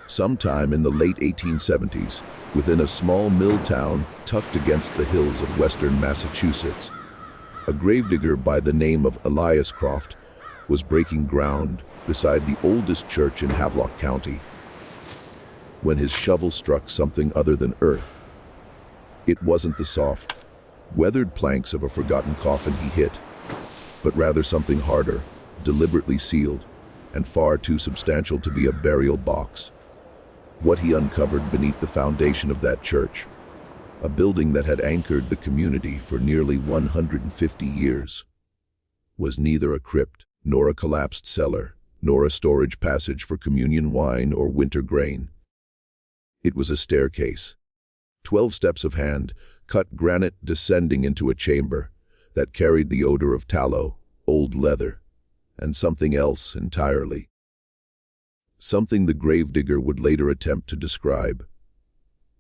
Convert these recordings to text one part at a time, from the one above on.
Sometime in the late 1870s, within a small mill town tucked against the hills of western Massachusetts, a gravedigger by the name of Elias Croft was breaking ground beside the oldest church in Havelock County when his shovel struck something other than earth. It wasn't the soft, weathered planks of a forgotten coffin he hit, but rather something harder, deliberately sealed, and far too substantial to be a burial box. What he uncovered beneath the foundation of that church, a building that had anchored the community for nearly 150 years, was neither a crypt, nor a collapsed cellar, nor a storage passage for communion wine or winter grain. It was a staircase, 12 steps of hand-cut granite descending into a chamber that carried the odor of tallow, old leather, and something else entirely. Something the gravedigger would later attempt to describe,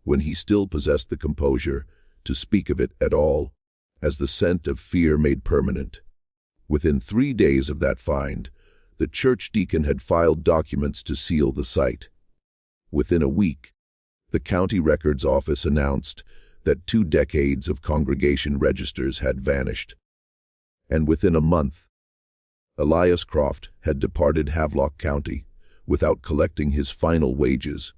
when he still possessed the composure to speak of it at all, as the scent of fear made permanent. Within 3 days of that find, the church deacon had filed documents to seal the site. Within a week, the county records office announced that 2 decades of congregation registers had vanished. And within a month, Elias Croft had departed Havelock County without collecting his final wages,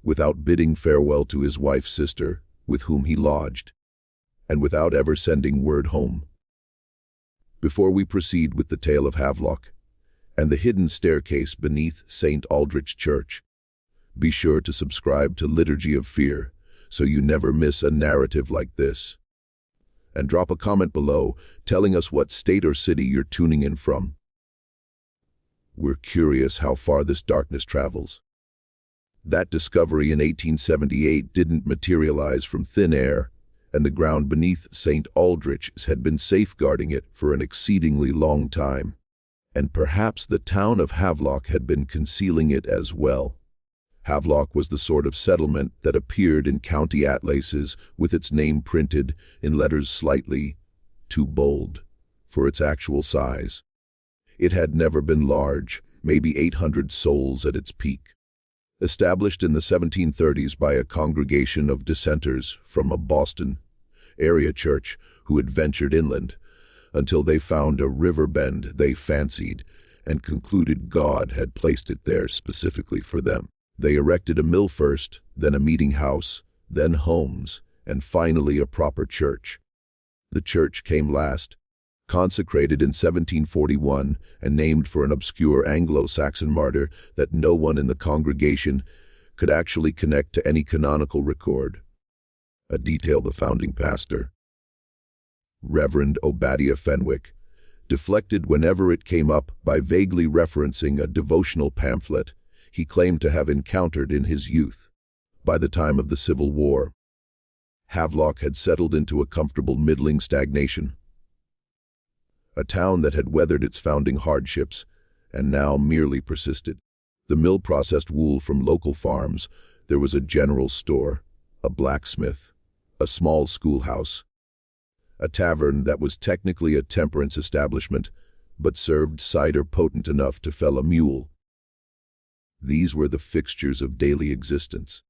without bidding farewell to his wife's sister, with whom he lodged, and without ever sending word home. Before we proceed with the tale of Havelock and the hidden staircase beneath St. Aldrich's Church, be sure to subscribe to Liturgy of Fear so you never miss a narrative like this. And drop a comment below telling us what state or city you're tuning in from. We're curious how far this darkness travels. That discovery in 1878 didn't materialize from thin air, and the ground beneath St. Aldrich's had been safeguarding it for an exceedingly long time. And perhaps the town of Havelock had been concealing it as well. Havelock was the sort of settlement that appeared in county atlases with its name printed in letters slightly too bold for its actual size. It had never been large, maybe 800 souls at its peak. Established in the 1730s by a congregation of dissenters from a Boston area church who had ventured inland until they found a river bend they fancied and concluded God had placed it there specifically for them. They erected a mill first, then a meeting house, then homes, and finally a proper church. The church came last, consecrated in 1741 and named for an obscure Anglo-Saxon martyr that no one in the congregation could actually connect to any canonical record. A detail the founding pastor, Reverend Obadiah Fenwick, deflected whenever it came up by vaguely referencing a devotional pamphlet he claimed to have encountered in his youth. By the time of the Civil War, Havelock had settled into a comfortable middling stagnation. A town that had weathered its founding hardships and now merely persisted. The mill processed wool from local farms. There was a general store, a blacksmith, a small schoolhouse, a tavern that was technically a temperance establishment, but served cider potent enough to fell a mule. These were the fixtures of daily existence.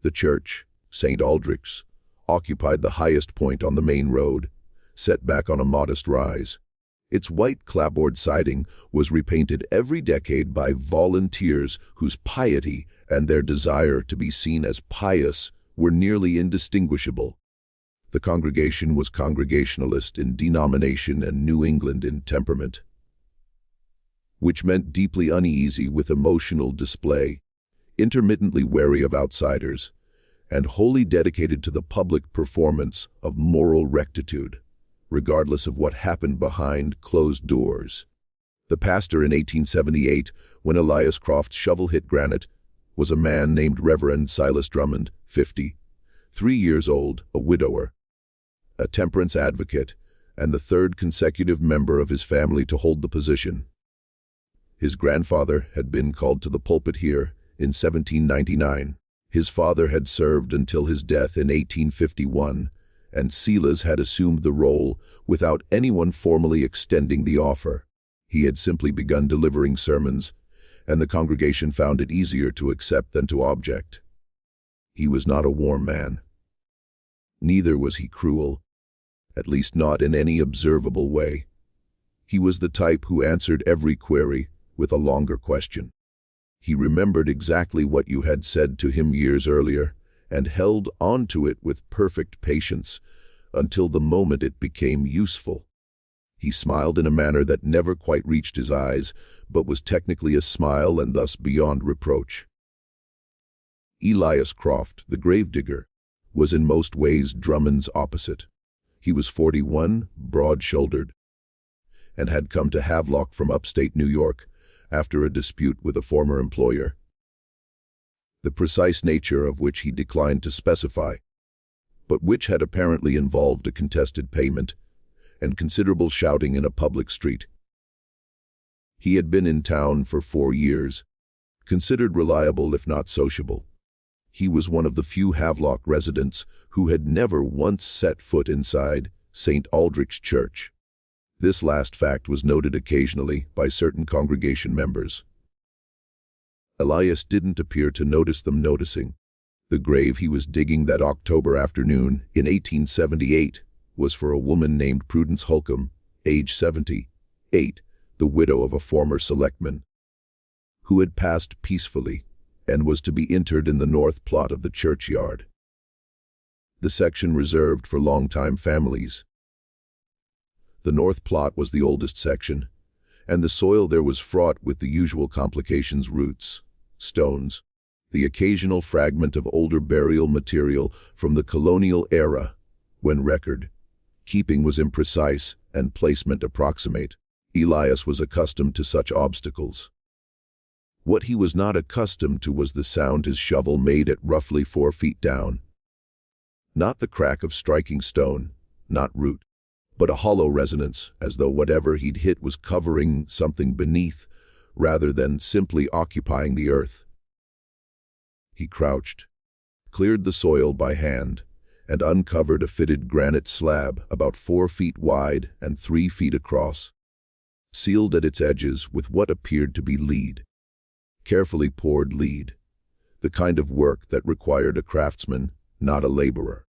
The church, St. Aldrich's, occupied the highest point on the main road, set back on a modest rise. Its white clapboard siding was repainted every decade by volunteers whose piety and their desire to be seen as pious were nearly indistinguishable. The congregation was Congregationalist in denomination and New England in temperament, which meant deeply uneasy with emotional display, intermittently wary of outsiders, and wholly dedicated to the public performance of moral rectitude, regardless of what happened behind closed doors. The pastor in 1878, when Elias Croft's shovel hit granite, was a man named Reverend Silas Drummond, 50, 3 years old, a widower, a temperance advocate, and the 3rd consecutive member of his family to hold the position. His grandfather had been called to the pulpit here in 1799. His father had served until his death in 1851, and Silas had assumed the role without anyone formally extending the offer. He had simply begun delivering sermons and the congregation found it easier to accept than to object. He was not a warm man. Neither was he cruel, at least not in any observable way. He was the type who answered every query with a longer question. He remembered exactly what you had said to him years earlier and held on to it with perfect patience until the moment it became useful. He smiled in a manner that never quite reached his eyes, but was technically a smile and thus beyond reproach. Elias Croft, the gravedigger, was in most ways Drummond's opposite. He was 41, broad-shouldered, and had come to Havelock from upstate New York after a dispute with a former employer, the precise nature of which he declined to specify, but which had apparently involved a contested payment and considerable shouting in a public street. He had been in town for 4 years, considered reliable if not sociable. He was one of the few Havelock residents who had never once set foot inside St. Aldrich's Church. This last fact was noted occasionally by certain congregation members. Elias didn't appear to notice them noticing. The grave he was digging that October afternoon in 1878 was for a woman named Prudence Holcomb, age 78, the widow of a former selectman, who had passed peacefully and was to be interred in the north plot of the churchyard, the section reserved for longtime families. The north plot was the oldest section, and the soil there was fraught with the usual complications: roots, stones, the occasional fragment of older burial material from the colonial era, when record-keeping was imprecise and placement approximate. Elias was accustomed to such obstacles. What he was not accustomed to was the sound his shovel made at roughly 4 feet down. Not the crack of striking stone, not root, but a hollow resonance, as though whatever he'd hit was covering something beneath, rather than simply occupying the earth. He crouched, cleared the soil by hand, and uncovered a fitted granite slab about 4 feet wide and 3 feet across, sealed at its edges with what appeared to be lead. Carefully poured lead, the kind of work that required a craftsman, not a laborer.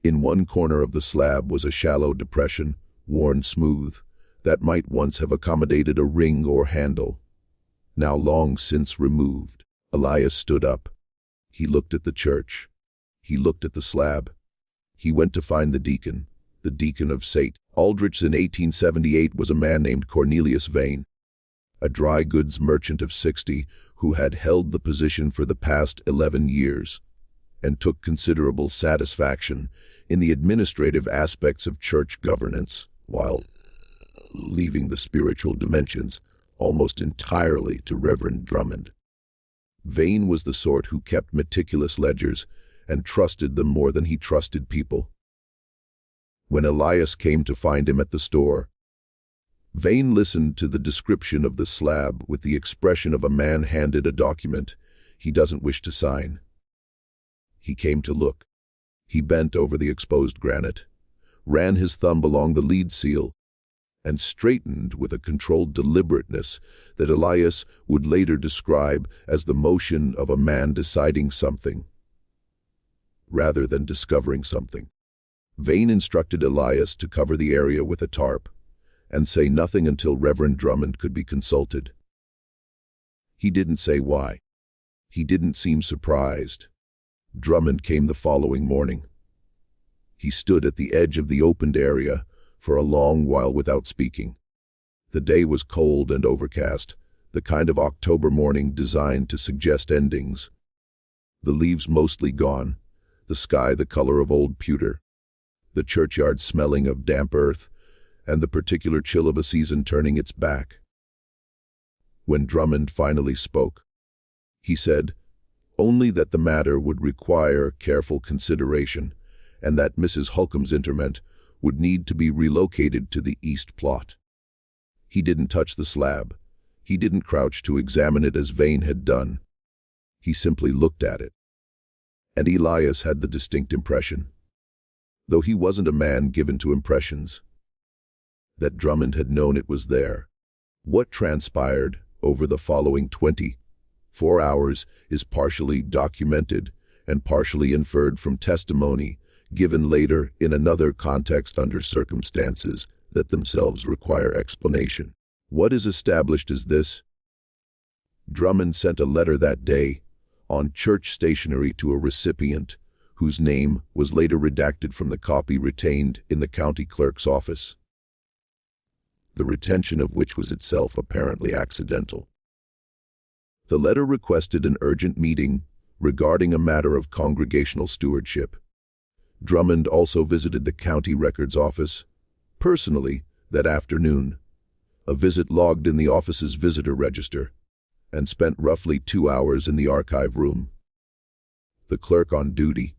In one corner of the slab was a shallow depression, worn smooth, that might once have accommodated a ring or handle, now long since removed. Elias stood up. He looked at the church. He looked at the slab. He went to find the deacon of St. Aldrich's in 1878 was a man named Cornelius Vane, a dry goods merchant of 60 who had held the position for the past 11 years and took considerable satisfaction in the administrative aspects of church governance, while leaving the spiritual dimensions almost entirely to Reverend Drummond. Vane was the sort who kept meticulous ledgers and trusted them more than he trusted people. When Elias came to find him at the store, Vane listened to the description of the slab with the expression of a man handed a document he doesn't wish to sign. He came to look. He bent over the exposed granite, ran his thumb along the lead seal, and straightened with a controlled deliberateness that Elias would later describe as the motion of a man deciding something, rather than discovering something. Vane instructed Elias to cover the area with a tarp and say nothing until Reverend Drummond could be consulted. He didn't say why. He didn't seem surprised. Drummond came the following morning. He stood at the edge of the opened area for a long while without speaking. The day was cold and overcast, the kind of October morning designed to suggest endings. The leaves mostly gone, the sky the color of old pewter, the churchyard smelling of damp earth, and the particular chill of a season turning its back. When Drummond finally spoke, he said only that the matter would require careful consideration and that Mrs. Holcomb's interment would need to be relocated to the east plot. He didn't touch the slab. He didn't crouch to examine it as Vane had done. He simply looked at it. And Elias had the distinct impression, though he wasn't a man given to impressions, that Drummond had known it was there. What transpired over the following 24 hours is partially documented and partially inferred from testimony given later in another context under circumstances that themselves require explanation. What is established is this: Drummond sent a letter that day on church stationery to a recipient whose name was later redacted from the copy retained in the county clerk's office, the retention of which was itself apparently accidental. The letter requested an urgent meeting regarding a matter of congregational stewardship. Drummond also visited the county records office personally that afternoon, a visit logged in the office's visitor register, and spent roughly 2 hours in the archive room. The clerk on duty,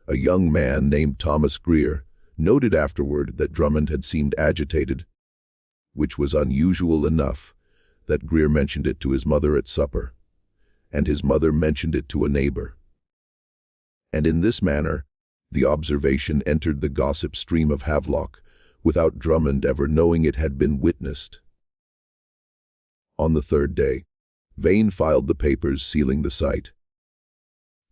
a young man named Thomas Greer, noted afterward that Drummond had seemed agitated, which was unusual enough that Greer mentioned it to his mother at supper, and his mother mentioned it to a neighbor. And in this manner, the observation entered the gossip stream of Havelock without Drummond ever knowing it had been witnessed. On the third day, Vane filed the papers sealing the site.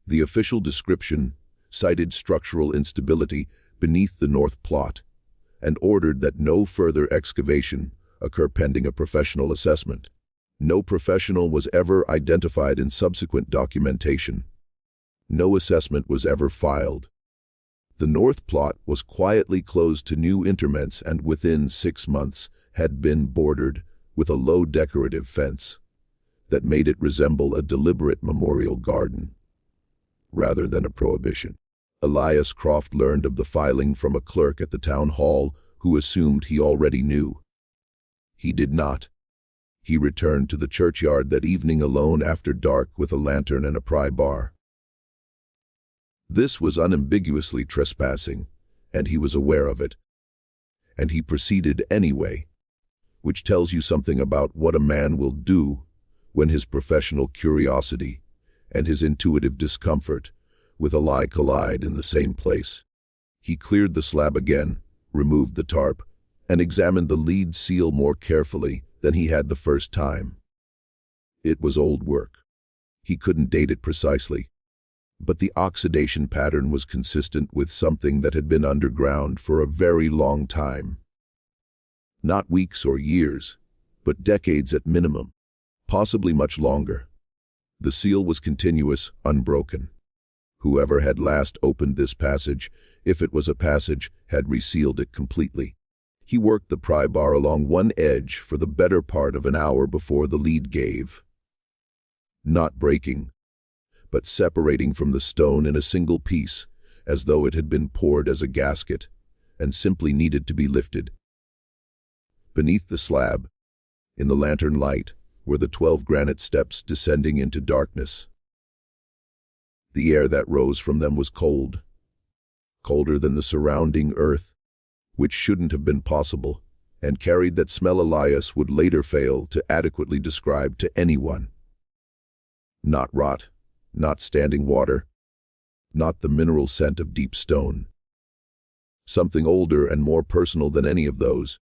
The official description cited structural instability beneath the north plot and ordered that no further excavation occur pending a professional assessment. No professional was ever identified in subsequent documentation. No assessment was ever filed. The north plot was quietly closed to new interments and within 6 months had been bordered with a low decorative fence that made it resemble a deliberate memorial garden rather than a prohibition. Elias Croft learned of the filing from a clerk at the town hall who assumed he already knew. He did not. He returned to the churchyard that evening alone after dark with a lantern and a pry bar. This was unambiguously trespassing, and he was aware of it. And he proceeded anyway, which tells you something about what a man will do when his professional curiosity and his intuitive discomfort with a lie collide in the same place. He cleared the slab again, removed the tarp, and examined the lead seal more carefully than he had the first time. It was old work. He couldn't date it precisely, but the oxidation pattern was consistent with something that had been underground for a very long time. Not weeks or years, but decades at minimum, possibly much longer. The seal was continuous, unbroken. Whoever had last opened this passage, if it was a passage, had resealed it completely. He worked the pry bar along one edge for the better part of an hour before the lead gave. Not breaking, but separating from the stone in a single piece, as though it had been poured as a gasket, and simply needed to be lifted. Beneath the slab, in the lantern light, were the 12 granite steps descending into darkness. The air that rose from them was cold, colder than the surrounding earth, which shouldn't have been possible, and carried that smell Elias would later fail to adequately describe to anyone. Not rot, not standing water, not the mineral scent of deep stone. Something older and more personal than any of those,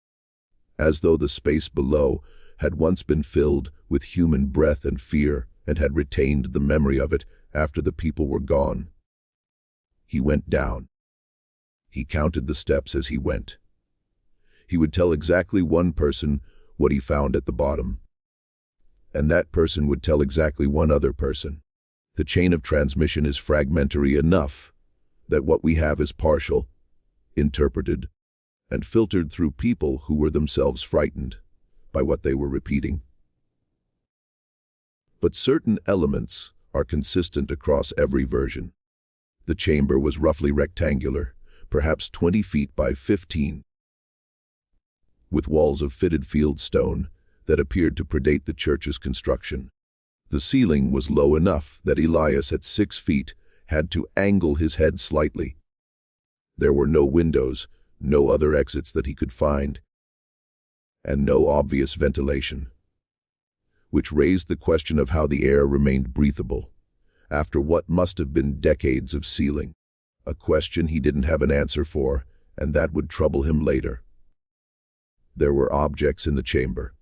as though the space below had once been filled with human breath and fear and had retained the memory of it after the people were gone. He went down. He counted the steps as he went. He would tell exactly one person what he found at the bottom, and that person would tell exactly one other person. The chain of transmission is fragmentary enough that what we have is partial, interpreted, and filtered through people who were themselves frightened by what they were repeating. But certain elements are consistent across every version. The chamber was roughly rectangular, perhaps 20 feet by 15, with walls of fitted field stone that appeared to predate the church's construction. The ceiling was low enough that Elias at 6 feet had to angle his head slightly. There were no windows, no other exits that he could find, and no obvious ventilation, which raised the question of how the air remained breathable after what must have been decades of sealing, a question he didn't have an answer for, and that would trouble him later. There were objects in the chamber,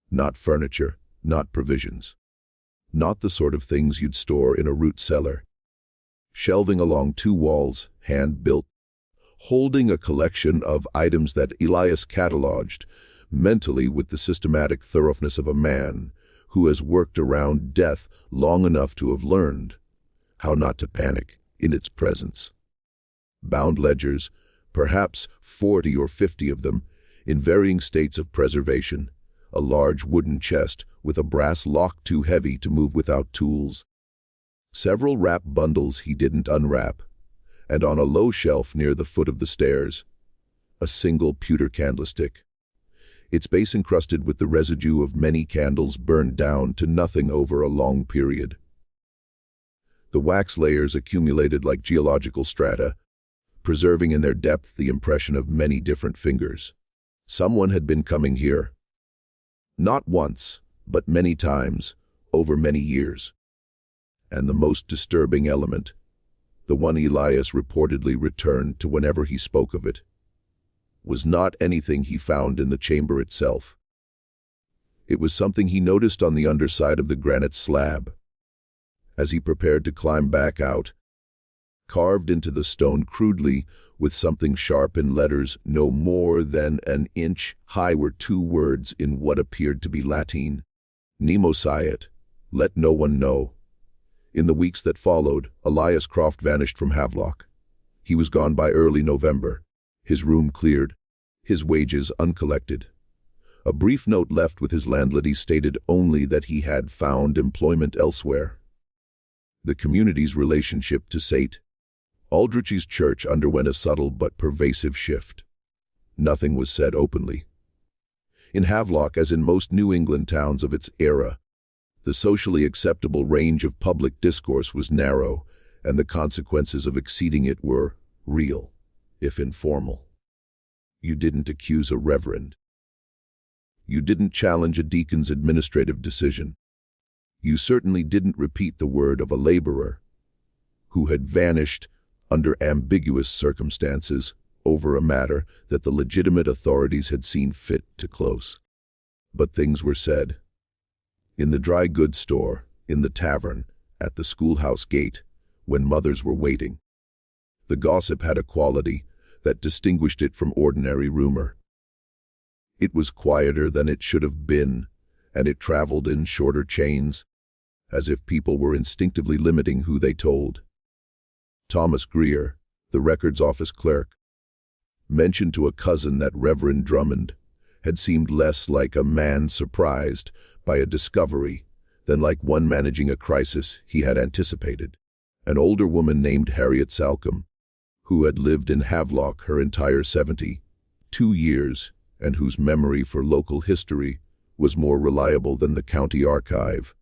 not furniture, not provisions. Not the sort of things you'd store in a root cellar. Shelving along two walls, hand-built, holding a collection of items that Elias catalogued mentally with the systematic thoroughness of a man who has worked around death long enough to have learned how not to panic in its presence. Bound ledgers, perhaps 40 or 50 of them, in varying states of preservation, a large wooden chest with a brass lock too heavy to move without tools, several wrap bundles he didn't unwrap, and on a low shelf near the foot of the stairs, a single pewter candlestick, its base encrusted with the residue of many candles burned down to nothing over a long period. The wax layers accumulated like geological strata, preserving in their depth the impression of many different fingers. Someone had been coming here. Not once, but many times, over many years. And the most disturbing element, the one Elias reportedly returned to whenever he spoke of it, was not anything he found in the chamber itself. It was something he noticed on the underside of the granite slab. As he prepared to climb back out, carved into the stone crudely with something sharp in letters no more than an inch high were two words in what appeared to be Latin: Nemo Siet, let no one know. In the weeks that followed, Elias Croft vanished from Havelock. He was gone by early November, his room cleared, his wages uncollected. A brief note left with his landlady stated only that he had found employment elsewhere. The community's relationship to St. Aldrich's church underwent a subtle but pervasive shift. Nothing was said openly. In Havelock, as in most New England towns of its era, the socially acceptable range of public discourse was narrow, and the consequences of exceeding it were real, if informal. You didn't accuse a reverend. You didn't challenge a deacon's administrative decision. You certainly didn't repeat the word of a laborer who had vanished under ambiguous circumstances over a matter that the legitimate authorities had seen fit to close. But things were said. In the dry goods store, in the tavern, at the schoolhouse gate, when mothers were waiting. The gossip had a quality that distinguished it from ordinary rumor. It was quieter than it should have been, and it traveled in shorter chains, as if people were instinctively limiting who they told. Thomas Greer, the records office clerk, mentioned to a cousin that Reverend Drummond had seemed less like a man surprised by a discovery than like one managing a crisis he had anticipated. An older woman named Harriet Salcombe, who had lived in Havelock her entire 72 years and whose memory for local history was more reliable than the county archive,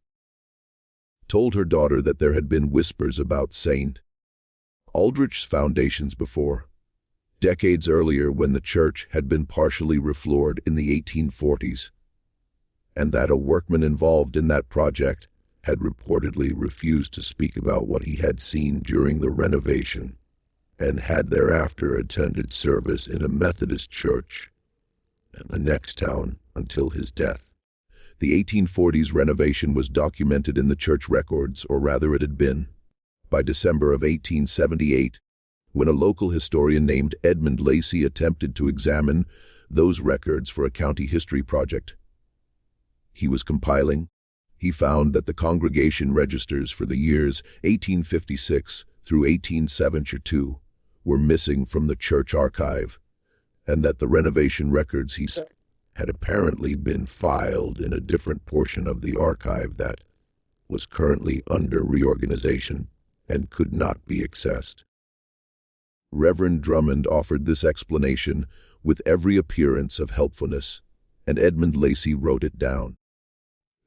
told her daughter that there had been whispers about St. Aldrich's foundations before, decades earlier when the church had been partially refloored in the 1840s, and that a workman involved in that project had reportedly refused to speak about what he had seen during the renovation, and had thereafter attended service in a Methodist church in the next town until his death. The 1840s renovation was documented in the church records, or rather it had been, by December of 1878, when a local historian named Edmund Lacey attempted to examine those records for a county history project he was compiling. He found that the congregation registers for the years 1856 through 1872 were missing from the church archive, and that the renovation records he said had apparently been filed in a different portion of the archive that was currently under reorganization and could not be accessed. Reverend Drummond offered this explanation with every appearance of helpfulness, and Edmund Lacey wrote it down.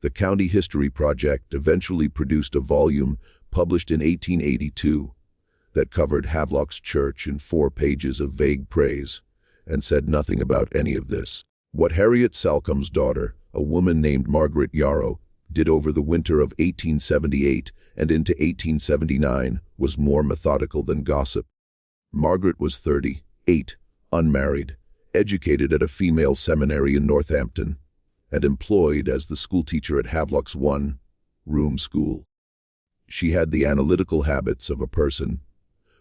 The County History Project eventually produced a volume published in 1882 that covered Havelock's church in 4 pages of vague praise and said nothing about any of this. What Harriet Salcombe's daughter, a woman named Margaret Yarrow, did over the winter of 1878 and into 1879 was more methodical than gossip. Margaret was 38, unmarried, educated at a female seminary in Northampton, and employed as the schoolteacher at Havelock's one-room school. She had the analytical habits of a person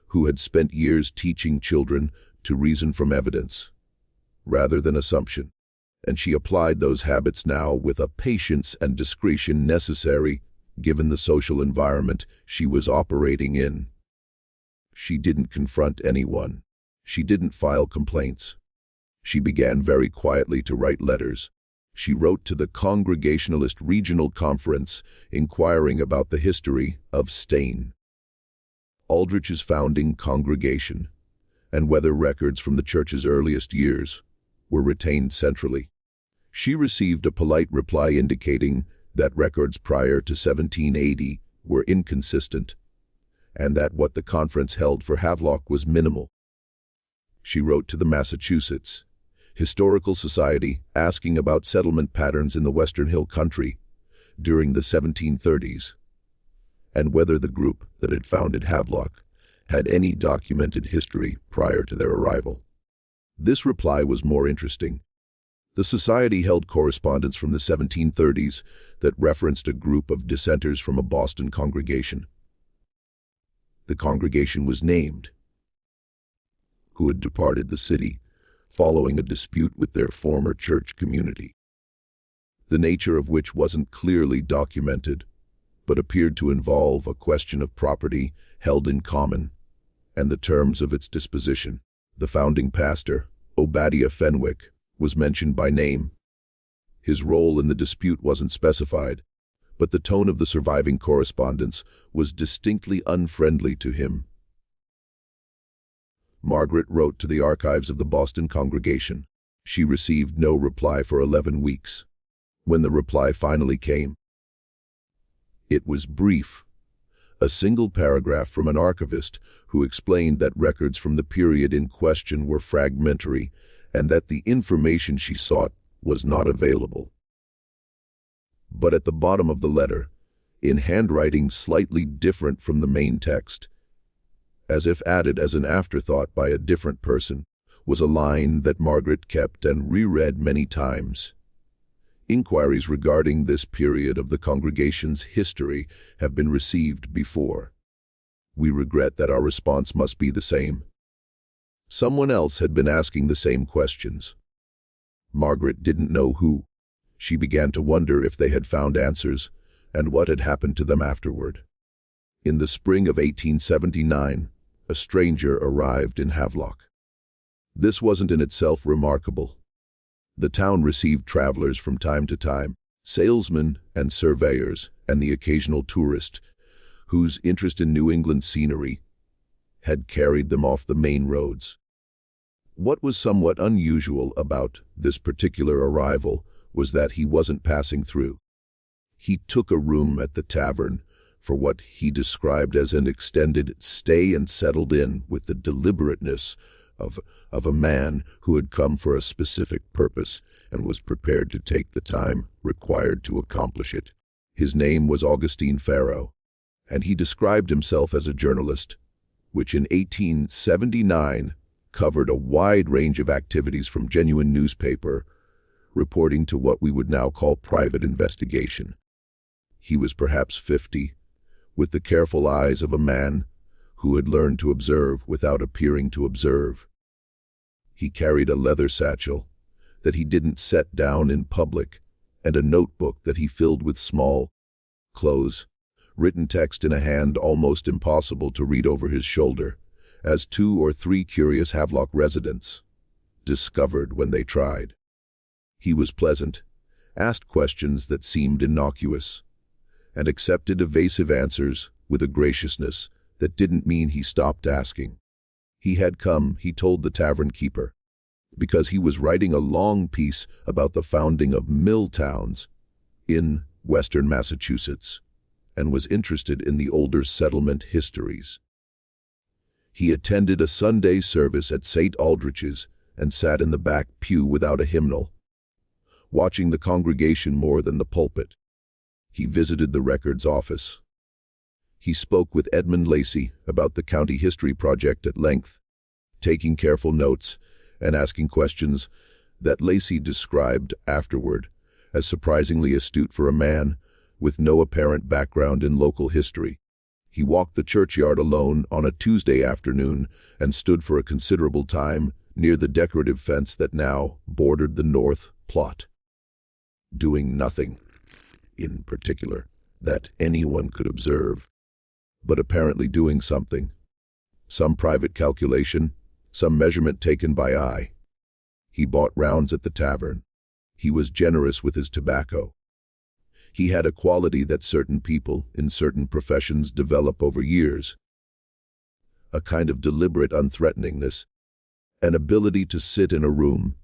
who had spent years teaching children to reason from evidence rather than assumption, and she applied those habits now with a patience and discretion necessary given the social environment she was operating in. She didn't confront anyone. She didn't file complaints. She began very quietly to write letters. She wrote to the Congregationalist Regional Conference inquiring about the history of Stain, Aldrich's founding congregation, and whether records from the church's earliest years were retained centrally. She received a polite reply indicating that records prior to 1780 were inconsistent, and that what the conference held for Havelock was minimal. She wrote to the Massachusetts Historical Society asking about settlement patterns in the Western Hill Country during the 1730s, and whether the group that had founded Havelock had any documented history prior to their arrival. This reply was more interesting. The society held correspondence from the 1730s that referenced a group of dissenters from a Boston congregation. The congregation was named, who had departed the city following a dispute with their former church community, the nature of which wasn't clearly documented, but appeared to involve a question of property held in common and the terms of its disposition. The founding pastor, Obadiah Fenwick, was mentioned by name. His role in the dispute wasn't specified, but the tone of the surviving correspondence was distinctly unfriendly to him. Margaret wrote to the archives of the Boston congregation. She received no reply for 11 weeks. When the reply finally came, it was brief. A single paragraph from an archivist who explained that records from the period in question were fragmentary and that the information she sought was not available. But at the bottom of the letter, in handwriting slightly different from the main text, as if added as an afterthought by a different person, was a line that Margaret kept and reread many times. Inquiries regarding this period of the congregation's history have been received before. We regret that our response must be the same. Someone else had been asking the same questions. Margaret didn't know who. She began to wonder if they had found answers and what had happened to them afterward. In the spring of 1879, a stranger arrived in Havelock. This wasn't in itself remarkable. The town received travelers from time to time, salesmen and surveyors, and the occasional tourist, whose interest in New England scenery had carried them off the main roads. What was somewhat unusual about this particular arrival was that he wasn't passing through. He took a room at the tavern for what he described as an extended stay and settled in with the deliberateness of a man who had come for a specific purpose and was prepared to take the time required to accomplish it. His name was Augustine Farrow, and he described himself as a journalist, which in 1879 covered a wide range of activities from genuine newspaper reporting to what we would now call private investigation. He was perhaps 50, with the careful eyes of a man who had learned to observe without appearing to observe. He carried a leather satchel that he didn't set down in public and a notebook that he filled with small clothes, written text in a hand almost impossible to read over his shoulder, as 2 or 3 curious Havelock residents discovered when they tried. He was pleasant, asked questions that seemed innocuous, and accepted evasive answers with a graciousness that didn't mean he stopped asking. He had come, he told the tavern keeper, because he was writing a long piece about the founding of mill towns in western Massachusetts and was interested in the older settlement histories. He attended a Sunday service at St. Aldrich's and sat in the back pew without a hymnal, watching the congregation more than the pulpit. He visited the records office. He spoke with Edmund Lacey about the County History Project at length, taking careful notes and asking questions that Lacey described afterward as surprisingly astute for a man with no apparent background in local history. He walked the churchyard alone on a Tuesday afternoon and stood for a considerable time near the decorative fence that now bordered the north plot, doing nothing in particular that anyone could observe, but apparently doing something. Some private calculation, some measurement taken by eye. He bought rounds at the tavern. He was generous with his tobacco. He had a quality that certain people in certain professions develop over years. A kind of deliberate unthreateningness, an ability to sit in a room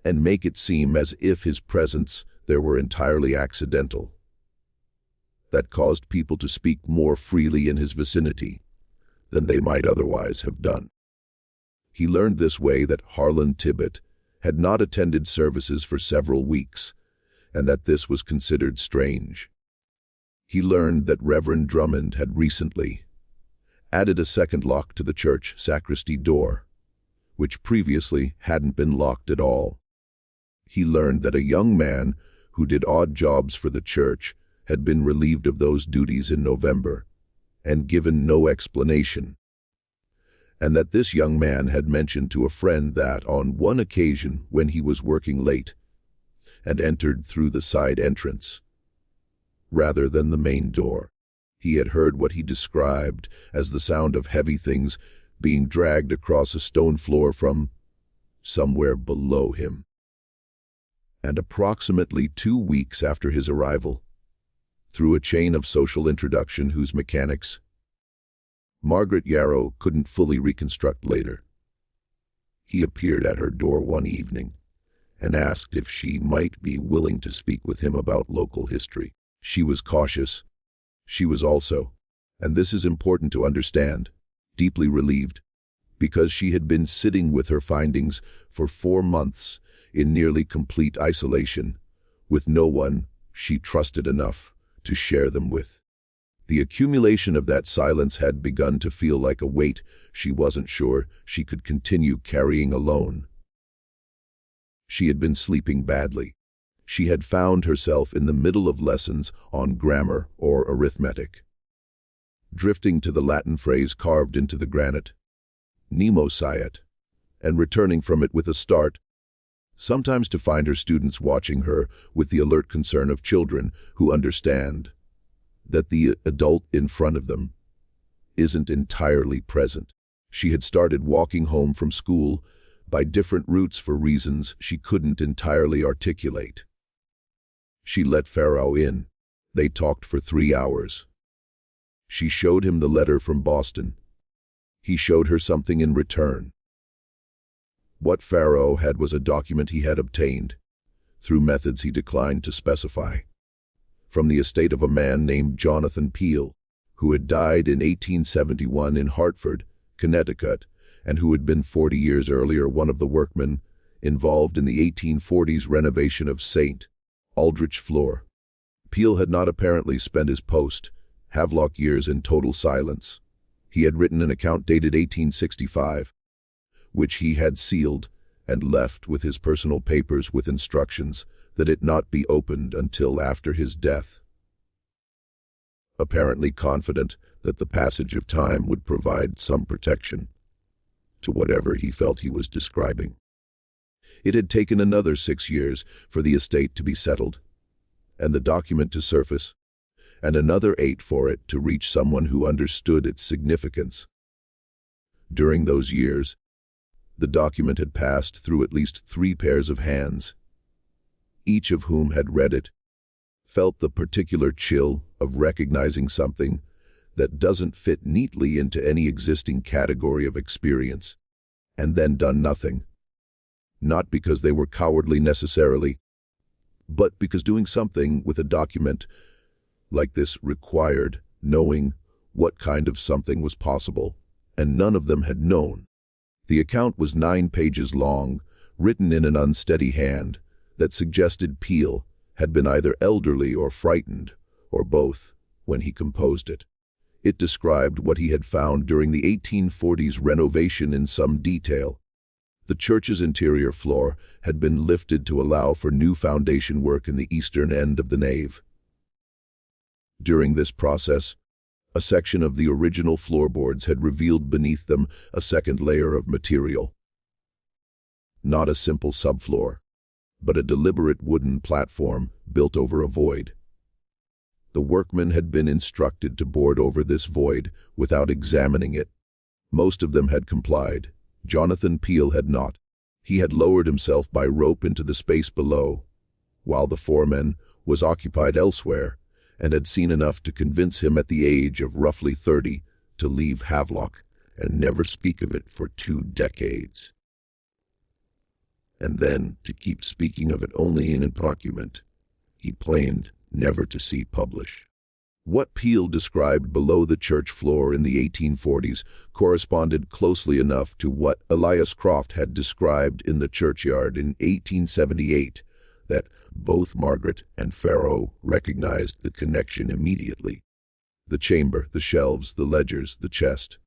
and make it seem as if his presence there were entirely accidental, that caused people to speak more freely in his vicinity than they might otherwise have done. He learned this way that Harlan Tibbet had not attended services for several weeks, and that this was considered strange. He learned that Reverend Drummond had recently added a second lock to the church sacristy door, which previously hadn't been locked at all. He learned that a young man who did odd jobs for the church had been relieved of those duties in November, and given no explanation, and that this young man had mentioned to a friend that on one occasion when he was working late and entered through the side entrance, rather than the main door, he had heard what he described as the sound of heavy things being dragged across a stone floor from somewhere below him. And approximately 2 weeks after his arrival, through a chain of social introduction whose mechanics Margaret Yarrow couldn't fully reconstruct later, he appeared at her door one evening and asked if she might be willing to speak with him about local history. She was cautious. She was also, and this is important to understand, deeply relieved, because she had been sitting with her findings for 4 months in nearly complete isolation, with no one she trusted enough to share them with. The accumulation of that silence had begun to feel like a weight she wasn't sure she could continue carrying alone. She had been sleeping badly. She had found herself in the middle of lessons on grammar or arithmetic, drifting to the Latin phrase carved into the granite, nemo sciat, and returning from it with a start, sometimes to find her students watching her with the alert concern of children who understand that the adult in front of them isn't entirely present. She had started walking home from school by different routes for reasons she couldn't entirely articulate. She let Pharaoh in. They talked for 3 hours. She showed him the letter from Boston. He showed her something in return. What Pharaoh had was a document he had obtained, through methods he declined to specify, from the estate of a man named Jonathan Peale, who had died in 1871 in Hartford, Connecticut, and who had been 40 years earlier one of the workmen involved in the 1840s renovation of St. Aldrich Floor. Peale had not apparently spent his post-Havelock years in total silence. He had written an account dated 1865, which he had sealed and left with his personal papers with instructions that it not be opened until after his death, apparently confident that the passage of time would provide some protection to whatever he felt he was describing. It had taken another 6 years for the estate to be settled, and the document to surface, and another 8 for it to reach someone who understood its significance. During those years, the document had passed through at least 3 pairs of hands, each of whom had read it, felt the particular chill of recognizing something that doesn't fit neatly into any existing category of experience, and then done nothing. Not because they were cowardly necessarily, but because doing something with a document like this required knowing what kind of something was possible, and none of them had known. The account was 9 pages long, written in an unsteady hand that suggested Peale had been either elderly or frightened, or both, when he composed it. It described what he had found during the 1840s renovation in some detail. The church's interior floor had been lifted to allow for new foundation work in the eastern end of the nave. During this process, a section of the original floorboards had revealed beneath them a second layer of material. Not a simple subfloor, but a deliberate wooden platform built over a void. The workmen had been instructed to board over this void without examining it. Most of them had complied. Jonathan Peel had not. He had lowered himself by rope into the space below, while the foreman was occupied elsewhere and had seen enough to convince him at the age of roughly 30 to leave Havelock and never speak of it for 2 decades. And then to keep speaking of it only in a document he planned never to see publish. What Peel described below the church floor in the 1840s corresponded closely enough to what Elias Croft had described in the churchyard in 1878 that both Margaret and Pharaoh recognized the connection immediately. The chamber, the shelves, the ledgers, the chest.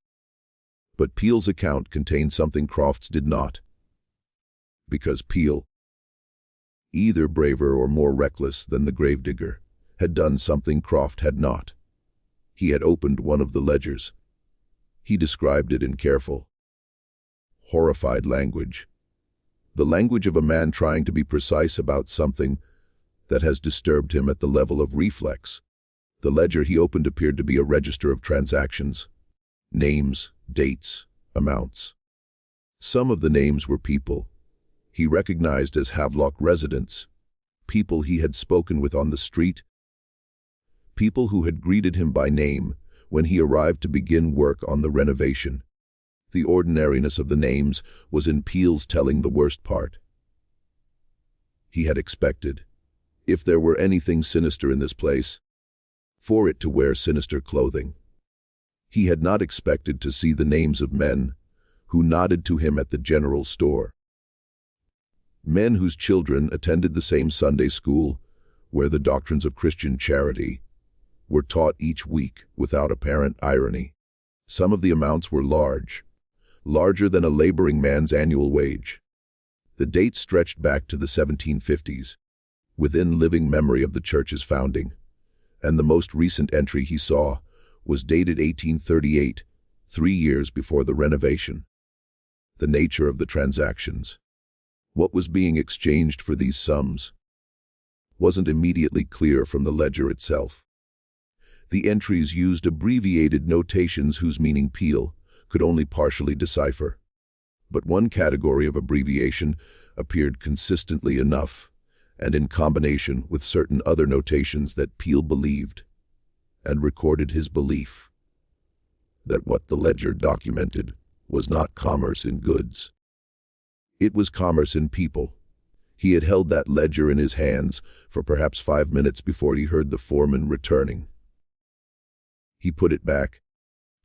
But Peel's account contained something Croft's did not. Because Peel, either braver or more reckless than the gravedigger, had done something Croft had not. He had opened one of the ledgers. He described it in careful, horrified language. The language of a man trying to be precise about something that has disturbed him at the level of reflex. The ledger he opened appeared to be a register of transactions. Names, dates, amounts. Some of the names were people he recognized as Havelock residents, people he had spoken with on the street, people who had greeted him by name when he arrived to begin work on the renovation. The ordinariness of the names was in Peel's telling the worst part. He had expected, if there were anything sinister in this place, for it to wear sinister clothing. He had not expected to see the names of men who nodded to him at the general store. Men whose children attended the same Sunday school, where the doctrines of Christian charity were taught each week without apparent irony. Some of the amounts were large, larger than a laboring man's annual wage. The dates stretched back to the 1750s, within living memory of the church's founding, and the most recent entry he saw was dated 1838, 3 years before the renovation. The nature of the transactions, what was being exchanged for these sums, wasn't immediately clear from the ledger itself. The entries used abbreviated notations whose meaning Peel could only partially decipher. But one category of abbreviation appeared consistently enough, and in combination with certain other notations that Peel believed, and recorded his belief, that what the ledger documented was not commerce in goods. It was commerce in people. He had held that ledger in his hands for perhaps 5 minutes before he heard the foreman returning. He put it back,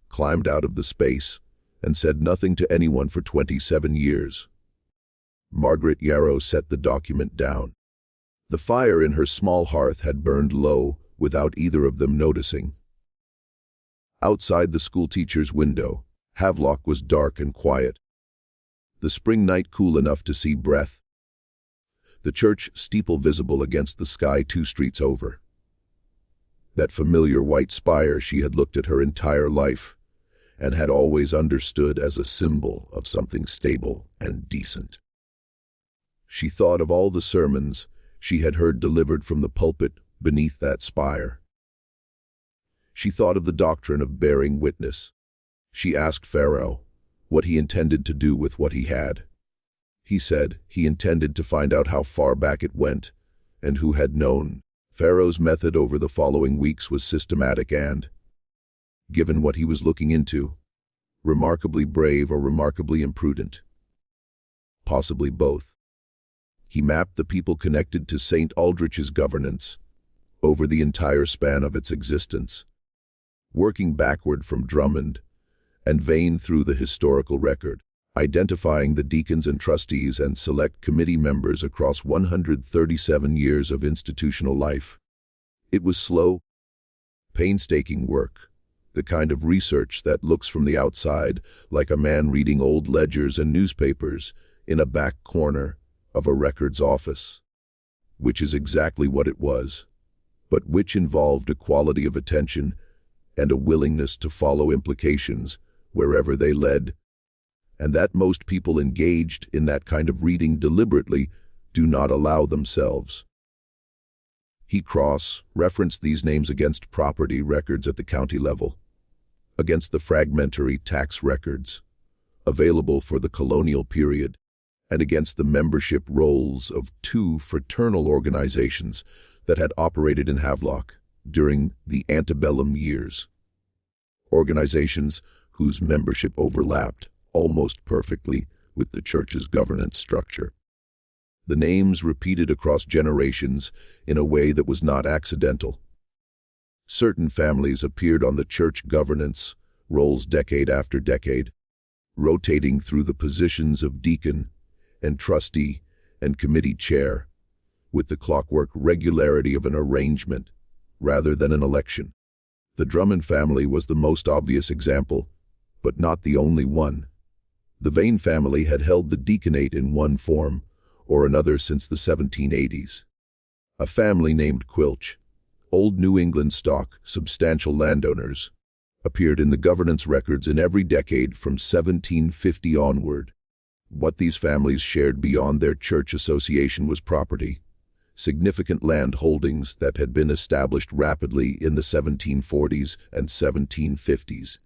climbed out of the space, and said nothing to anyone for 27 years. Margaret Yarrow set the document down. The fire in her small hearth had burned low without either of them noticing. Outside the schoolteacher's window, Havelock was dark and quiet. The spring night cool enough to see breath. The church steeple visible against the sky 2 streets over. That familiar white spire she had looked at her entire life, and had always understood as a symbol of something stable and decent. She thought of all the sermons she had heard delivered from the pulpit beneath that spire. She thought of the doctrine of bearing witness. She asked Pharaoh what he intended to do with what he had. He said he intended to find out how far back it went and who had known. Pharaoh's method over the following weeks was systematic and, given what he was looking into, remarkably brave or remarkably imprudent. Possibly both. He mapped the people connected to St. Aldrich's governance over the entire span of its existence, working backward from Drummond and Vane through the historical record, identifying the deacons and trustees and select committee members across 137 years of institutional life. It was slow, painstaking work, the kind of research that looks from the outside like a man reading old ledgers and newspapers in a back corner of a records office, which is exactly what it was, but which involved a quality of attention and a willingness to follow implications wherever they led, and that most people engaged in that kind of reading deliberately do not allow themselves. He cross-referenced these names against property records at the county level, against the fragmentary tax records available for the colonial period, and against the membership rolls of two fraternal organizations that had operated in Havelock during the antebellum years. Organizations whose membership overlapped almost perfectly with the church's governance structure. The names repeated across generations in a way that was not accidental. Certain families appeared on the church governance rolls decade after decade, rotating through the positions of deacon and trustee and committee chair, with the clockwork regularity of an arrangement rather than an election. The Drummond family was the most obvious example, but not the only one. The Vane family had held the deaconate in one form or another since the 1780s. A family named Quelch, old New England stock, substantial landowners, appeared in the governance records in every decade from 1750 onward. What these families shared beyond their church association was property, significant land holdings that had been established rapidly in the 1740s and 1750s.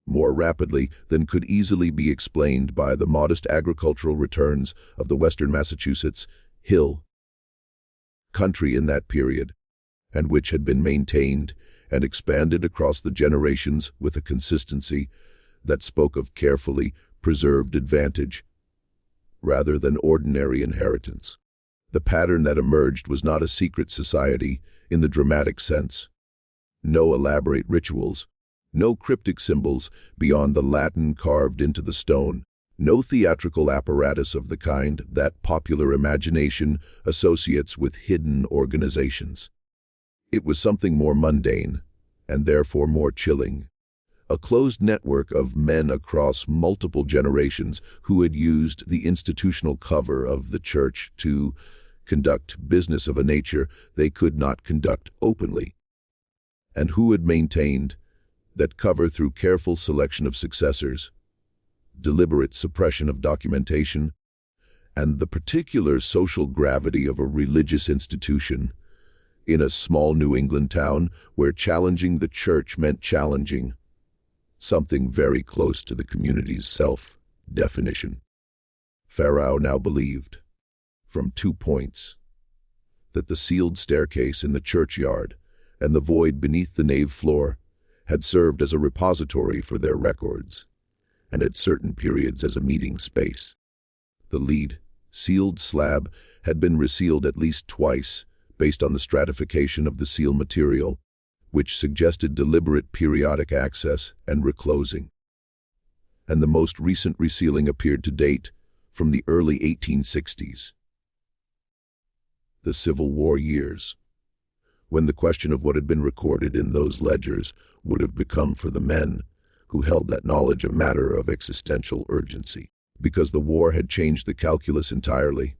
More rapidly than could easily be explained by the modest agricultural returns of the western Massachusetts hill country in that period, and which had been maintained and expanded across the generations with a consistency that spoke of carefully preserved advantage rather than ordinary inheritance. The pattern that emerged was not a secret society in the dramatic sense. No elaborate rituals, no cryptic symbols beyond the Latin carved into the stone, no theatrical apparatus of the kind that popular imagination associates with hidden organizations. It was something more mundane, and therefore more chilling. A closed network of men across multiple generations who had used the institutional cover of the church to conduct business of a nature they could not conduct openly, and who had maintained that cover through careful selection of successors, deliberate suppression of documentation, and the particular social gravity of a religious institution in a small New England town where challenging the church meant challenging something very close to the community's self-definition. Farrow now believed, from 2 points, that the sealed staircase in the churchyard and the void beneath the nave floor had served as a repository for their records, and at certain periods as a meeting space. The lead, sealed slab had been resealed at least twice based on the stratification of the seal material, which suggested deliberate periodic access and reclosing. And the most recent resealing appeared to date from the early 1860s. The Civil War years, when the question of what had been recorded in those ledgers would have become for the men who held that knowledge a matter of existential urgency, because the war had changed the calculus entirely.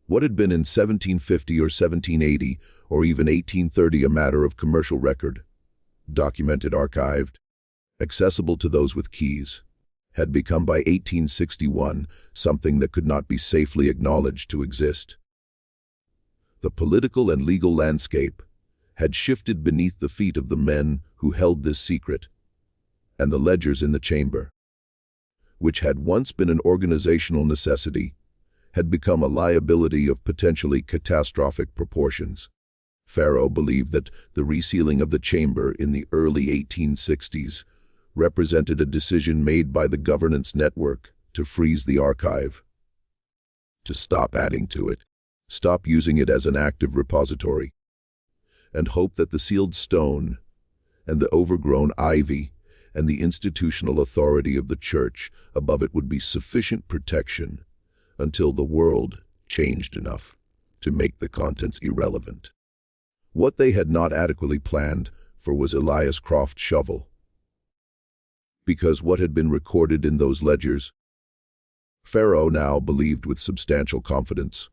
What had been in 1750 or 1780 or even 1830 a matter of commercial record, documented, archived, accessible to those with keys, had become by 1861 something that could not be safely acknowledged to exist. The political and legal landscape had shifted beneath the feet of the men who held this secret, and the ledgers in the chamber, which had once been an organizational necessity, had become a liability of potentially catastrophic proportions. Farrow believed that the resealing of the chamber in the early 1860s represented a decision made by the governance network to freeze the archive, to stop adding to it, stop using it as an active repository, and hope that the sealed stone and the overgrown ivy and the institutional authority of the church above it would be sufficient protection until the world changed enough to make the contents irrelevant. What they had not adequately planned for was Elias Croft's shovel, because what had been recorded in those ledgers Pharaoh now believed with substantial confidence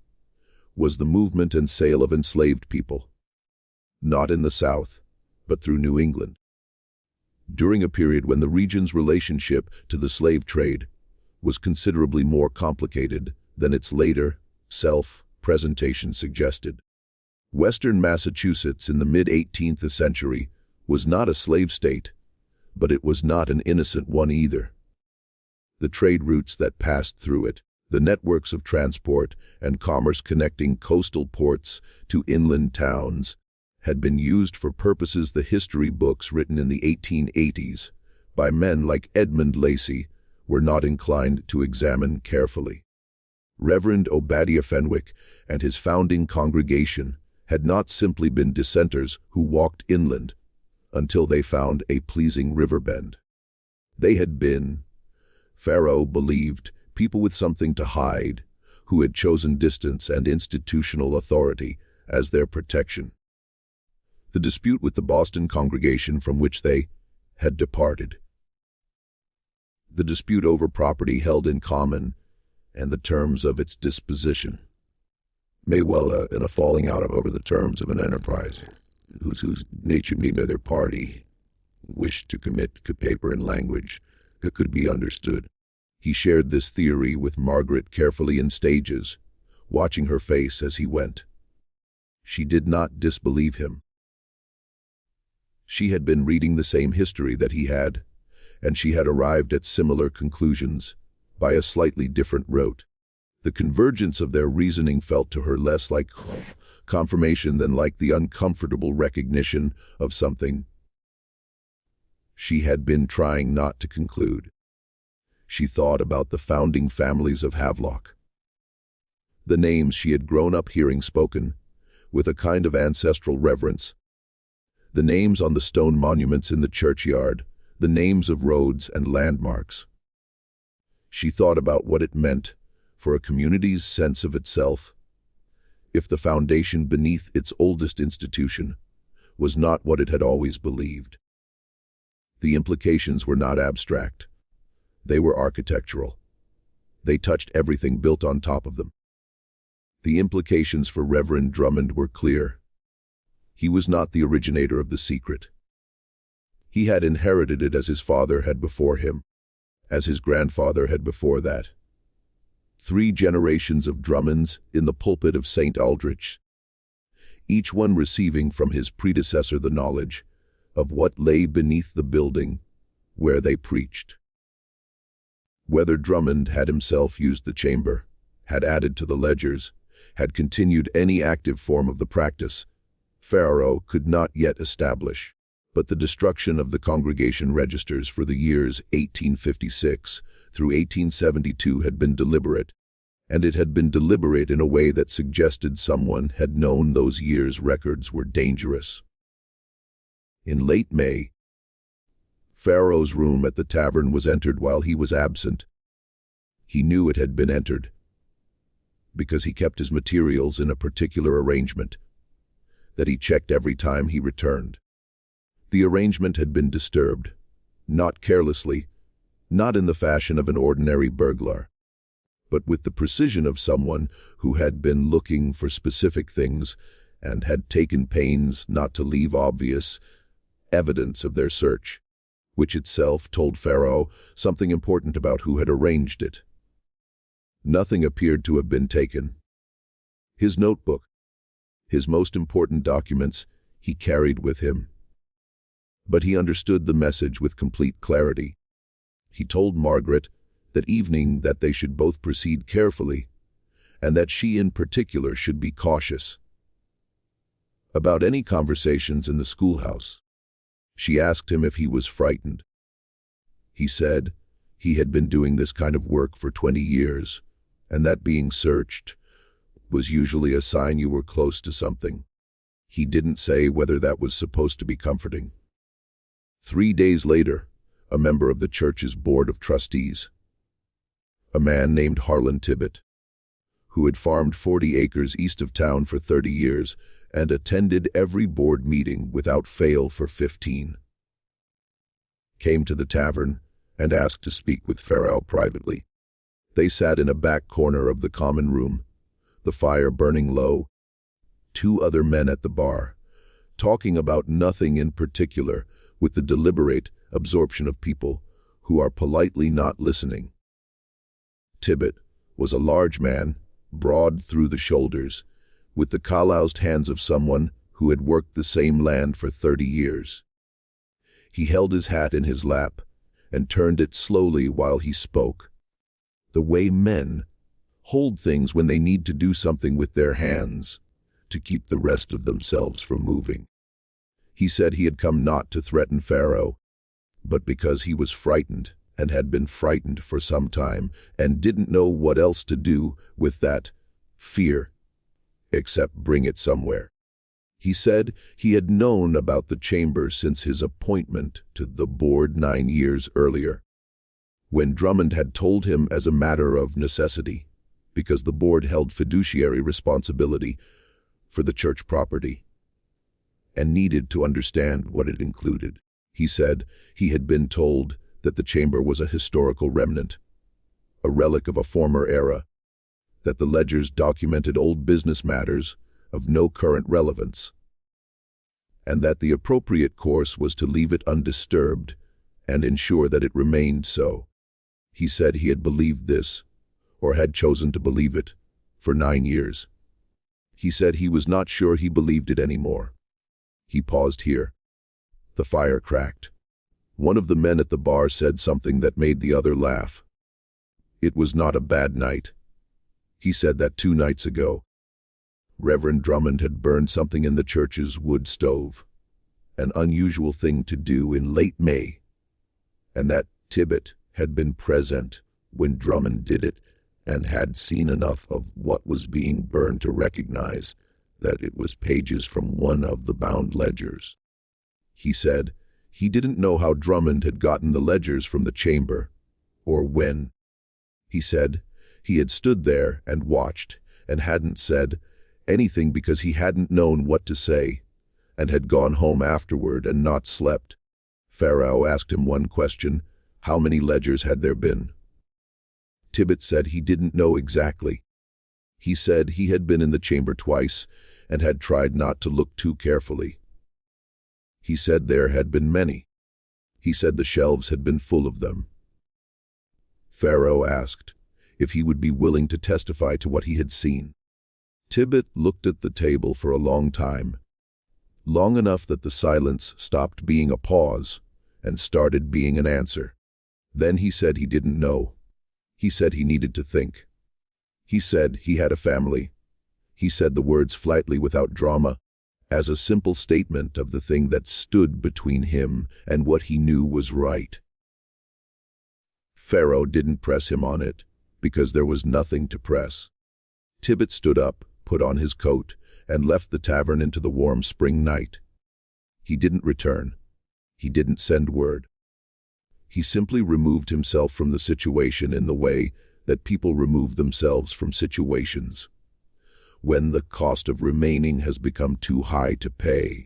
was the movement and sale of enslaved people, not in the South, but through New England. During a period when the region's relationship to the slave trade was considerably more complicated than its later self-presentation suggested. Western Massachusetts in the mid-18th century was not a slave state, but it was not an innocent one either. The trade routes that passed through it, the networks of transport and commerce connecting coastal ports to inland towns, had been used for purposes the history books written in the 1880s by men like Edmund Lacey were not inclined to examine carefully. Reverend Obadiah Fenwick and his founding congregation had not simply been dissenters who walked inland until they found a pleasing river bend. They had been, Pharaoh believed, people with something to hide, who had chosen distance and institutional authority as their protection. The dispute with the Boston congregation from which they had departed. The dispute over property held in common and the terms of its disposition. May well in a falling out over the terms of an enterprise, whose nature neither party wished to commit to paper and language that could be understood. He shared this theory with Margaret carefully in stages, watching her face as he went. She did not disbelieve him. She had been reading the same history that he had, and she had arrived at similar conclusions by a slightly different route. The convergence of their reasoning felt to her less like confirmation than like the uncomfortable recognition of something she had been trying not to conclude. She thought about the founding families of Havelock, the names she had grown up hearing spoken with a kind of ancestral reverence, the names on the stone monuments in the churchyard, the names of roads and landmarks. She thought about what it meant for a community's sense of itself if the foundation beneath its oldest institution was not what it had always believed. The implications were not abstract. They were architectural. They touched everything built on top of them. The implications for Reverend Drummond were clear. He was not the originator of the secret. He had inherited it as his father had before him, as his grandfather had before that. 3 generations of Drummonds in the pulpit of St. Aldrich, each one receiving from his predecessor the knowledge of what lay beneath the building where they preached. Whether Drummond had himself used the chamber, had added to the ledgers, had continued any active form of the practice, Pharaoh could not yet establish. But the destruction of the congregation registers for the years 1856 through 1872 had been deliberate, and it had been deliberate in a way that suggested someone had known those years' records were dangerous. In late May, Pharaoh's room at the tavern was entered while he was absent. He knew it had been entered because he kept his materials in a particular arrangement that he checked every time he returned. The arrangement had been disturbed, not carelessly, not in the fashion of an ordinary burglar, but with the precision of someone who had been looking for specific things and had taken pains not to leave obvious evidence of their search, which itself told Pharaoh something important about who had arranged it. Nothing appeared to have been taken. His notebook, his most important documents, he carried with him. But he understood the message with complete clarity. He told Margaret that evening that they should both proceed carefully, and that she in particular should be cautious about any conversations in the schoolhouse. She asked him if he was frightened. He said he had been doing this kind of work for 20 years, and that being searched was usually a sign you were close to something. He didn't say whether that was supposed to be comforting. 3 days later, a member of the church's board of trustees, a man named Harlan Tibbet, who had farmed 40 acres east of town for 30 years and attended every board meeting without fail for 15, came to the tavern and asked to speak with Pharaoh privately. They sat in a back corner of the common room, the fire burning low, two other men at the bar, talking about nothing in particular, with the deliberate absorption of people who are politely not listening. Tibbet was a large man, broad through the shoulders, with the calloused hands of someone who had worked the same land for 30 years. He held his hat in his lap and turned it slowly while he spoke. The way men hold things when they need to do something with their hands to keep the rest of themselves from moving. He said he had come not to threaten Pharaoh, but because he was frightened and had been frightened for some time and didn't know what else to do with that fear except bring it somewhere. He said he had known about the chamber since his appointment to the board 9 years earlier, when Drummond had told him as a matter of necessity, because the board held fiduciary responsibility for the church property and needed to understand what it included. He said he had been told that the chamber was a historical remnant, a relic of a former era, that the ledgers documented old business matters of no current relevance, and that the appropriate course was to leave it undisturbed and ensure that it remained so. He said he had believed this, or had chosen to believe it, for 9 years. He said he was not sure he believed it anymore. He paused here. The fire cracked. One of the men at the bar said something that made the other laugh. It was not a bad night. He said that 2 nights ago, Reverend Drummond had burned something in the church's wood stove, an unusual thing to do in late May, and that Tibbet had been present when Drummond did it and had seen enough of what was being burned to recognize that it was pages from one of the bound ledgers. He said he didn't know how Drummond had gotten the ledgers from the chamber, or when. He said he had stood there and watched and hadn't said anything because he hadn't known what to say, and had gone home afterward and not slept. Pharaoh asked him one question: how many ledgers had there been? Tibbet said he didn't know exactly. He said he had been in the chamber twice and had tried not to look too carefully. He said there had been many. He said the shelves had been full of them. Pharaoh asked if he would be willing to testify to what he had seen. Tibbet looked at the table for a long time, long enough that the silence stopped being a pause and started being an answer. Then he said he didn't know. He said he needed to think. He said he had a family. He said the words flatly without drama, as a simple statement of the thing that stood between him and what he knew was right. Pharaoh didn't press him on it, because there was nothing to press. Tibbet stood up, put on his coat, and left the tavern into the warm spring night. He didn't return. He didn't send word. He simply removed himself from the situation in the way that people remove themselves from situations, when the cost of remaining has become too high to pay.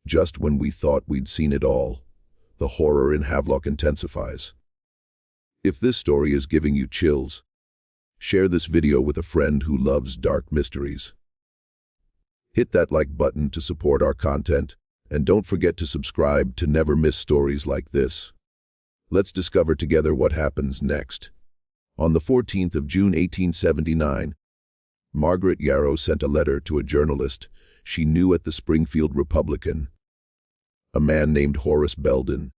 Just when we thought we'd seen it all, the horror in Havelock intensifies. If this story is giving you chills, share this video with a friend who loves dark mysteries. Hit that like button to support our content, and don't forget to subscribe to never miss stories like this. Let's discover together what happens next. On the 14th of June 1879, Margaret Yarrow sent a letter to a journalist she knew at the Springfield Republican, a man named Horace Belden,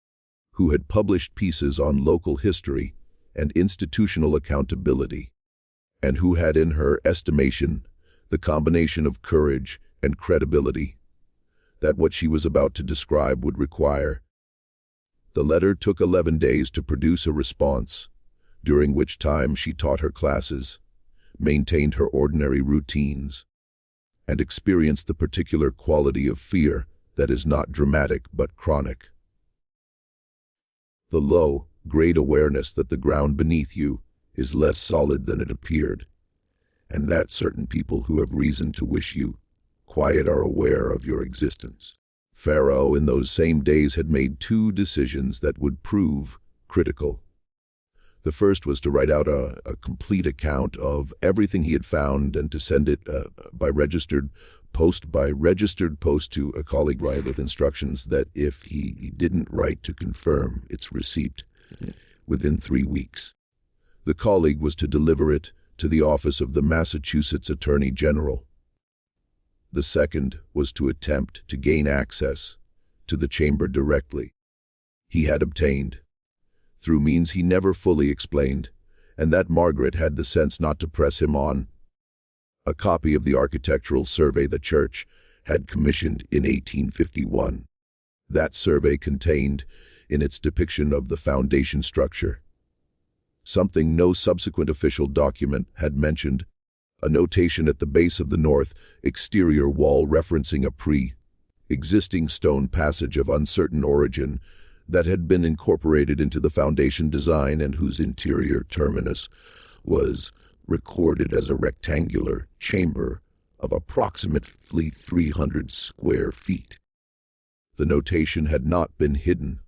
who had published pieces on local history and institutional accountability, and who had in her estimation the combination of courage and credibility that what she was about to describe would require. The letter took 11 days to produce a response, during which time she taught her classes, maintained her ordinary routines, and experienced the particular quality of fear that is not dramatic but chronic. The low-grade awareness that the ground beneath you is less solid than it appeared, and that certain people who have reason to wish you quiet are aware of your existence. Pharaoh in those same days had made 2 decisions that would prove critical. The first was to write out a complete account of everything he had found and to send it by registered post to a colleague, right, with instructions that if he didn't write to confirm its receipt within 3 weeks, the colleague was to deliver it to the office of the Massachusetts Attorney General. The second was to attempt to gain access to the chamber directly. He had obtained, through means he never fully explained, and that Margaret had the sense not to press him on, a copy of the architectural survey the church had commissioned in 1851. That survey contained, in its depiction of the foundation structure, something no subsequent official document had mentioned, a notation at the base of the north exterior wall referencing a pre-existing stone passage of uncertain origin that had been incorporated into the foundation design and whose interior terminus was recorded as a rectangular chamber of approximately 300 square feet. The notation had not been hidden.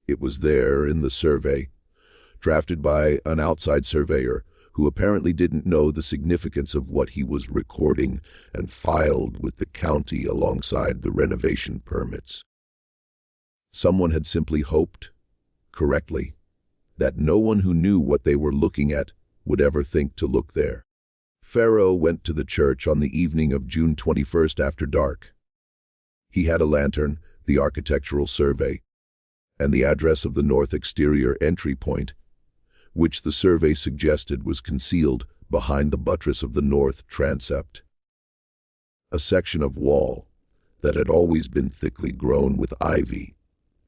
It was there in the survey, drafted by an outside surveyor who apparently didn't know the significance of what he was recording and filed with the county alongside the renovation permits. Someone had simply hoped, correctly, that no one who knew what they were looking at would ever think to look there. Pharaoh went to the church on the evening of June 21st after dark. He had a lantern, the architectural survey, and the address of the north exterior entry point, which the survey suggested was concealed behind the buttress of the north transept. A section of wall that had always been thickly grown with ivy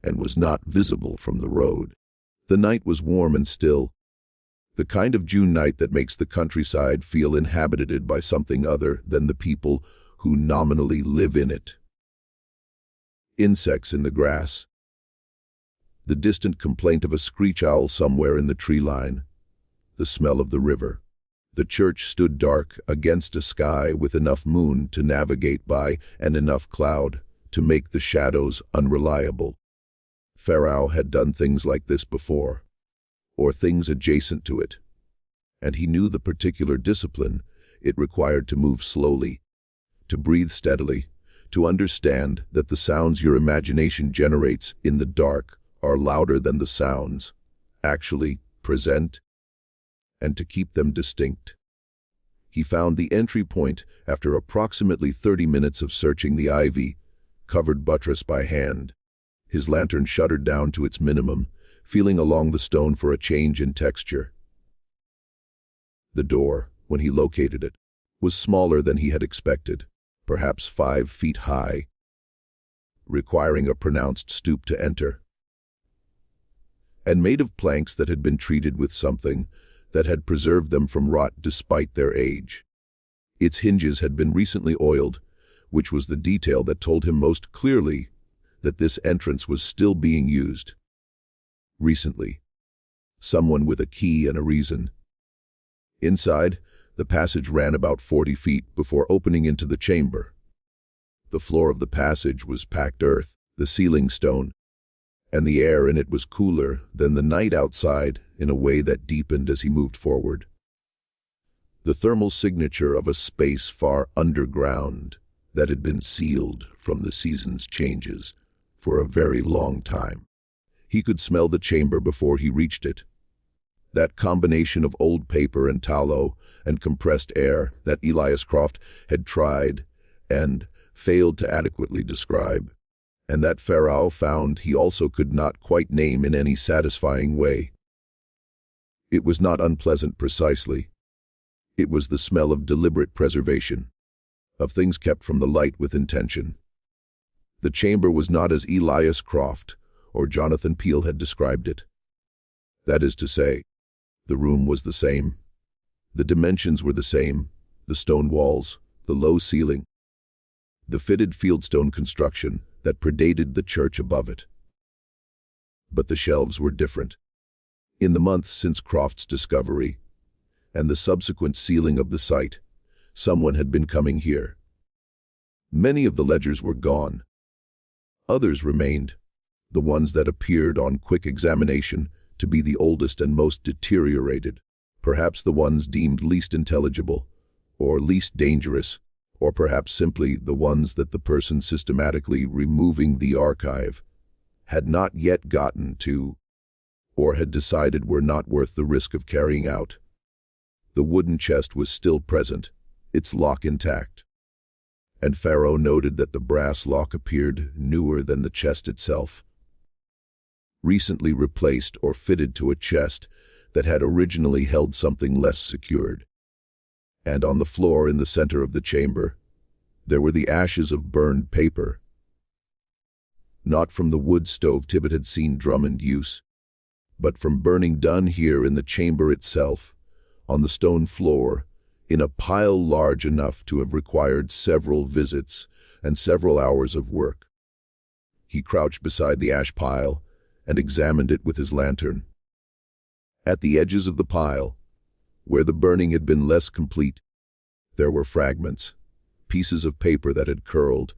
and was not visible from the road. The night was warm and still, the kind of June night that makes the countryside feel inhabited by something other than the people who nominally live in it. Insects in the grass, the distant complaint of a screech owl somewhere in the tree line, the smell of the river. The church stood dark against a sky with enough moon to navigate by and enough cloud to make the shadows unreliable. Pharaoh had done things like this before, or things adjacent to it, and he knew the particular discipline it required to move slowly, to breathe steadily, to understand that the sounds your imagination generates in the dark are louder than the sounds actually present, and to keep them distinct. He found the entry point after approximately 30 minutes of searching the ivy-covered buttress by hand. His lantern shuddered down to its minimum, feeling along the stone for a change in texture. The door, when he located it, was smaller than he had expected, perhaps 5 feet high, requiring a pronounced stoop to enter, and made of planks that had been treated with something that had preserved them from rot despite their age. Its hinges had been recently oiled, which was the detail that told him most clearly that this entrance was still being used. Recently. Someone with a key and a reason. Inside, the passage ran about 40 feet before opening into the chamber. The floor of the passage was packed earth, the ceiling stone, and the air in it was cooler than the night outside in a way that deepened as he moved forward. The thermal signature of a space far underground that had been sealed from the season's changes for a very long time. He could smell the chamber before he reached it. That combination of old paper and tallow and compressed air that Elias Croft had tried and failed to adequately describe, and that Pharaoh found he also could not quite name in any satisfying way. It was not unpleasant precisely. It was the smell of deliberate preservation, of things kept from the light with intention. The chamber was not as Elias Croft or Jonathan Peele had described it. That is to say, the room was the same. The dimensions were the same, the stone walls, the low ceiling, the fitted fieldstone construction that predated the church above it. But the shelves were different. In the months since Croft's discovery and the subsequent sealing of the site, someone had been coming here. Many of the ledgers were gone. Others remained, the ones that appeared on quick examination to be the oldest and most deteriorated, perhaps the ones deemed least intelligible, or least dangerous, or perhaps simply the ones that the person systematically removing the archive had not yet gotten to, or had decided were not worth the risk of carrying out. The wooden chest was still present, its lock intact, and Pharaoh noted that the brass lock appeared newer than the chest itself, recently replaced or fitted to a chest that had originally held something less secured. And on the floor in the center of the chamber, there were the ashes of burned paper, not from the wood stove Tibbet had seen Drummond use, but from burning done here in the chamber itself, on the stone floor, in a pile large enough to have required several visits and several hours of work. He crouched beside the ash pile and examined it with his lantern. At the edges of the pile, where the burning had been less complete, there were fragments, pieces of paper that had curled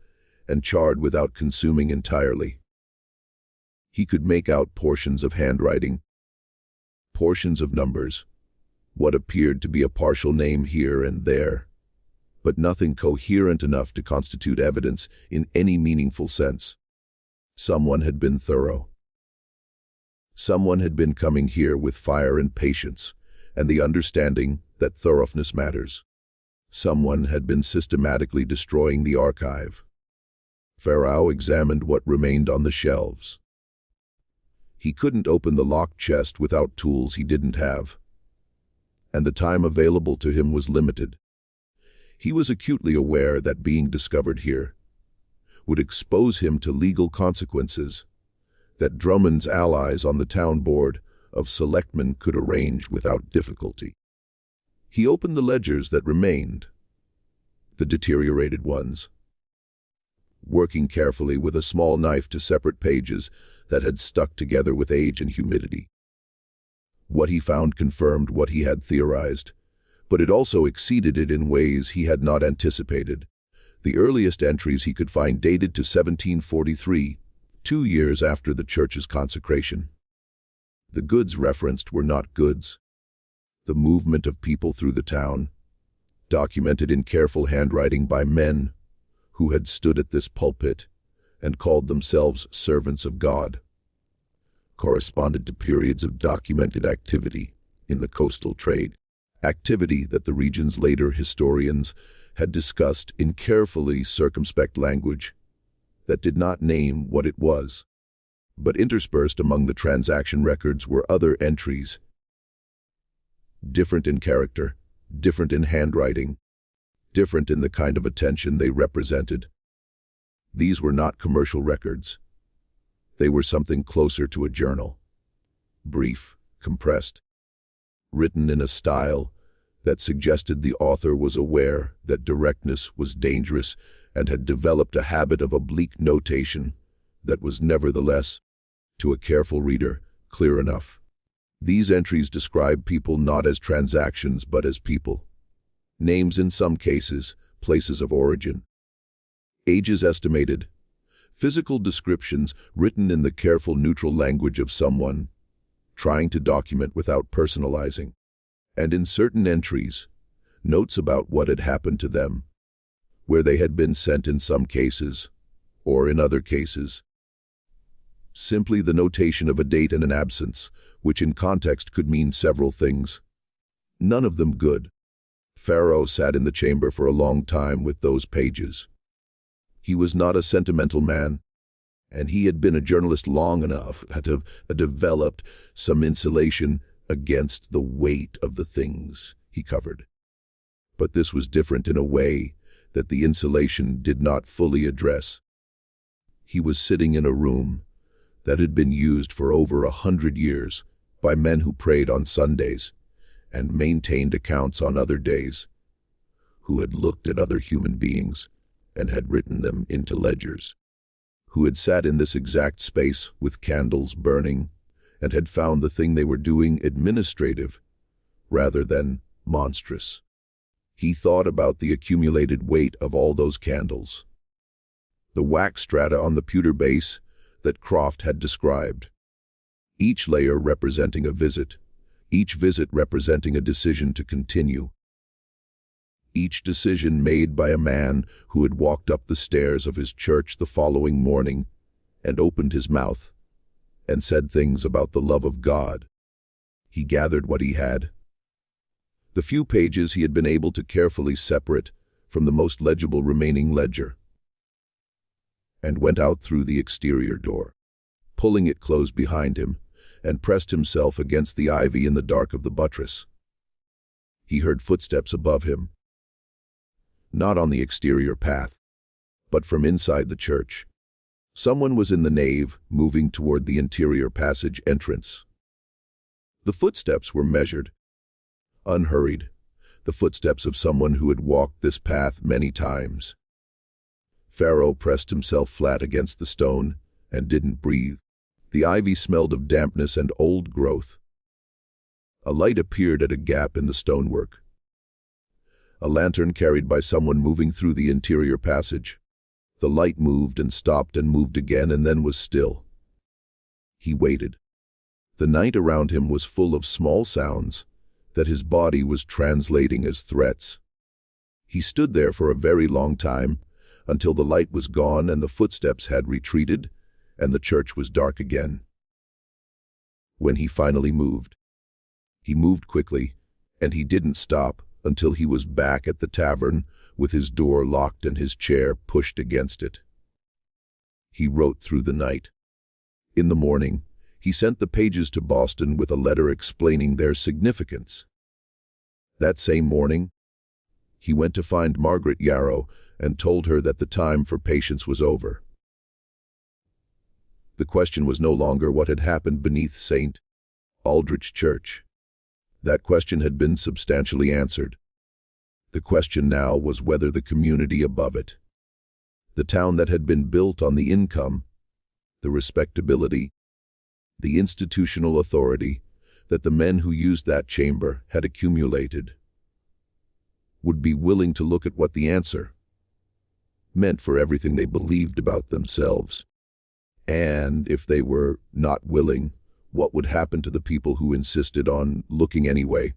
and charred without consuming entirely. He could make out portions of handwriting, portions of numbers, what appeared to be a partial name here and there, but nothing coherent enough to constitute evidence in any meaningful sense. Someone had been thorough. Someone had been coming here with fire and patience, and the understanding that thoroughness matters. Someone had been systematically destroying the archive. Pharaoh examined what remained on the shelves. He couldn't open the locked chest without tools he didn't have, and the time available to him was limited. He was acutely aware that being discovered here would expose him to legal consequences that Drummond's allies on the town board of selectmen could arrange without difficulty. He opened the ledgers that remained, the deteriorated ones, working carefully with a small knife to separate pages that had stuck together with age and humidity. What he found confirmed what he had theorized, but it also exceeded it in ways he had not anticipated. The earliest entries he could find dated to 1743, 2 years after the church's consecration. The goods referenced were not goods. The movement of people through the town, documented in careful handwriting by men who had stood at this pulpit and called themselves servants of God, corresponded to periods of documented activity in the coastal trade, activity that the region's later historians had discussed in carefully circumspect language that did not name what it was. But interspersed among the transaction records were other entries, different in character, different in handwriting, different in the kind of attention they represented. These were not commercial records. They were something closer to a journal, brief, compressed, written in a style that suggested the author was aware that directness was dangerous and had developed a habit of oblique notation that was nevertheless, to a careful reader, clear enough. These entries describe people not as transactions but as people. Names in some cases, places of origin, ages estimated, physical descriptions written in the careful neutral language of someone trying to document without personalizing, and in certain entries, notes about what had happened to them, where they had been sent in some cases, or in other cases. Simply the notation of a date and an absence, which in context could mean several things. None of them good. Pharaoh sat in the chamber for a long time with those pages. He was not a sentimental man, and he had been a journalist long enough to have developed some insulation against the weight of the things he covered. But this was different in a way that the insulation did not fully address. He was sitting in a room that had been used for over 100 years by men who prayed on Sundays and maintained accounts on other days, who had looked at other human beings and had written them into ledgers, who had sat in this exact space with candles burning and had found the thing they were doing administrative rather than monstrous. He thought about the accumulated weight of all those candles, the wax strata on the pewter base that Croft had described. each layer representing a visit, each visit representing a decision to continue. Each decision made by a man who had walked up the stairs of his church the following morning and opened his mouth and said things about the love of God. He gathered what he had. The few pages he had been able to carefully separate from the most legible remaining ledger, and went out through the exterior door, pulling it closed behind him, and pressed himself against the ivy in the dark of the buttress. He heard footsteps above him, not on the exterior path, but from inside the church. Someone was in the nave, moving toward the interior passage entrance. The footsteps were measured, unhurried, the footsteps of someone who had walked this path many times. Pharaoh pressed himself flat against the stone and didn't breathe. The ivy smelled of dampness and old growth. A light appeared at a gap in the stonework. A lantern carried by someone moving through the interior passage. The light moved and stopped and moved again and then was still. He waited. The night around him was full of small sounds that his body was translating as threats. He stood there for a very long time, until the light was gone and the footsteps had retreated, and the church was dark again. When he finally moved, he moved quickly, and he didn't stop until he was back at the tavern with his door locked and his chair pushed against it. He wrote through the night. In the morning, he sent the pages to Boston with a letter explaining their significance. That same morning, he went to find Margaret Yarrow and told her that the time for patience was over. The question was no longer what had happened beneath St. Aldrich's Church. That question had been substantially answered. The question now was whether the community above it, the town that had been built on the income, the respectability, the institutional authority that the men who used that chamber had accumulated, would be willing to look at what the answer meant for everything they believed about themselves. And if they were not willing, what would happen to the people who insisted on looking anyway?